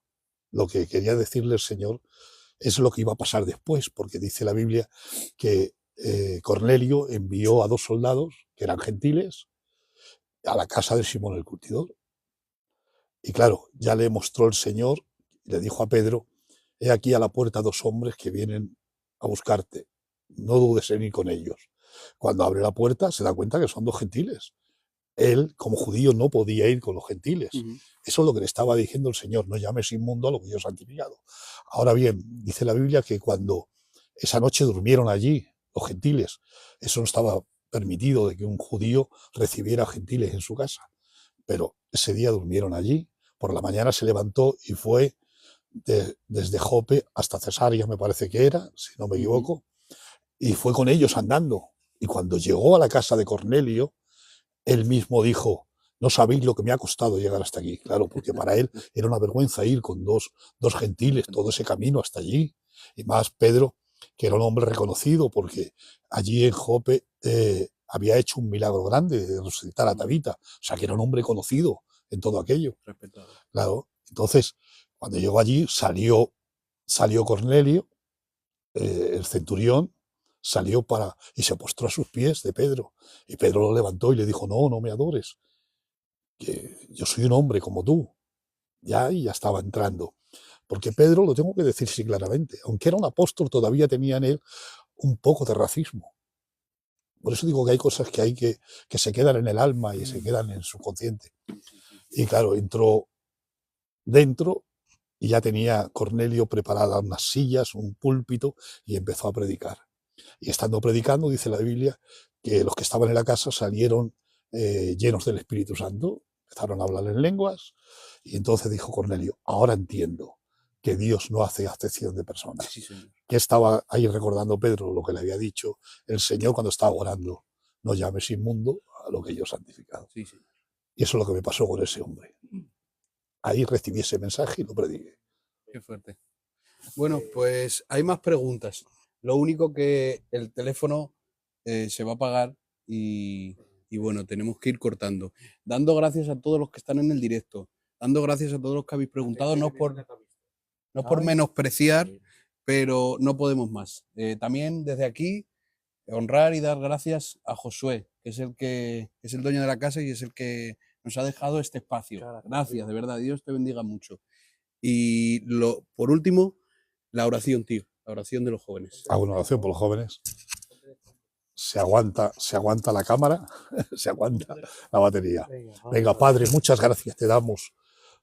Lo que quería decirle el Señor es lo que iba a pasar después, porque dice la Biblia que Cornelio envió a 2 soldados, que eran gentiles, a la casa de Simón el Curtidor. Y claro, ya le mostró el Señor, y le dijo a Pedro, he aquí a la puerta 2 hombres que vienen a buscarte, no dudes en ir con ellos. Cuando abre la puerta se da cuenta que son 2 gentiles. Él, como judío, no podía ir con los gentiles. Eso es lo que le estaba diciendo el Señor, no llames inmundo a lo que yo he santificado. Ahora bien, dice la Biblia que cuando esa noche durmieron allí los gentiles, eso no estaba permitido, de que un judío recibiera gentiles en su casa, pero ese día durmieron allí. Por la mañana se levantó y fue desde Jope hasta Cesarea, me parece que era, si no me equivoco, y fue con ellos andando. Y cuando llegó a la casa de Cornelio, él mismo dijo, no sabéis lo que me ha costado llegar hasta aquí. Claro, porque para él era una vergüenza ir con dos gentiles todo ese camino hasta allí. Y más Pedro, que era un hombre reconocido, porque allí en Jope había hecho un milagro grande de resucitar a Tabita. O sea, que era un hombre conocido en todo aquello. Respetado. Claro. Entonces, cuando llegó allí, salió Cornelio, el centurión, salió y se postró a sus pies de Pedro. Y Pedro lo levantó y le dijo, no me adores, que yo soy un hombre como tú. Y ya estaba entrando. Porque Pedro, lo tengo que decir sí claramente, aunque era un apóstol, todavía tenía en él un poco de racismo. Por eso digo que hay cosas que se quedan en el alma y se quedan en su consciente. Y claro, entró dentro y ya tenía Cornelio preparada unas sillas, un púlpito, y empezó a predicar. Y estando predicando, dice la Biblia, que los que estaban en la casa salieron llenos del Espíritu Santo, empezaron a hablar en lenguas, y entonces dijo Cornelio, ahora entiendo que Dios no hace acepción de personas. Sí, señor. Que estaba ahí recordando Pedro lo que le había dicho el Señor cuando estaba orando, no llames inmundo a lo que yo he santificado. Sí, señor. Y eso es lo que me pasó con ese hombre. Ahí recibí ese mensaje y lo prediqué. Qué fuerte. Bueno, pues hay más preguntas. Lo único que el teléfono se va a apagar y bueno, tenemos que ir cortando. Dando gracias a todos los que están en el directo. Dando gracias a todos los que habéis preguntado, no por menospreciar, pero no podemos más. También desde aquí honrar y dar gracias a Josué, que es el dueño de la casa y es el que nos ha dejado este espacio. Gracias, de verdad. Dios te bendiga mucho. Y por último, la oración, tío. La oración de los jóvenes. Hago una oración por los jóvenes. Se aguanta la cámara, se aguanta la batería. Venga, Padre, muchas gracias te damos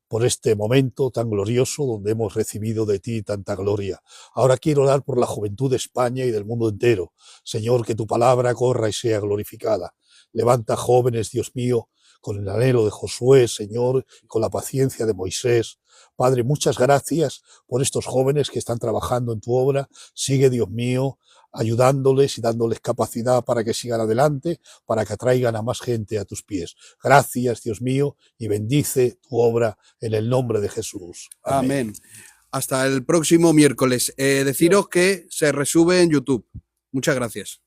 por este momento tan glorioso donde hemos recibido de ti tanta gloria. Ahora quiero orar por la juventud de España y del mundo entero. Señor, que tu palabra corra y sea glorificada. Levanta jóvenes, Dios mío, con el anhelo de Josué, Señor, con la paciencia de Moisés. Padre, muchas gracias por estos jóvenes que están trabajando en tu obra. Sigue, Dios mío, ayudándoles y dándoles capacidad para que sigan adelante, para que atraigan a más gente a tus pies. Gracias, Dios mío, y bendice tu obra en el nombre de Jesús. Amén. Hasta el próximo miércoles. Deciros que se resube en YouTube. Muchas gracias.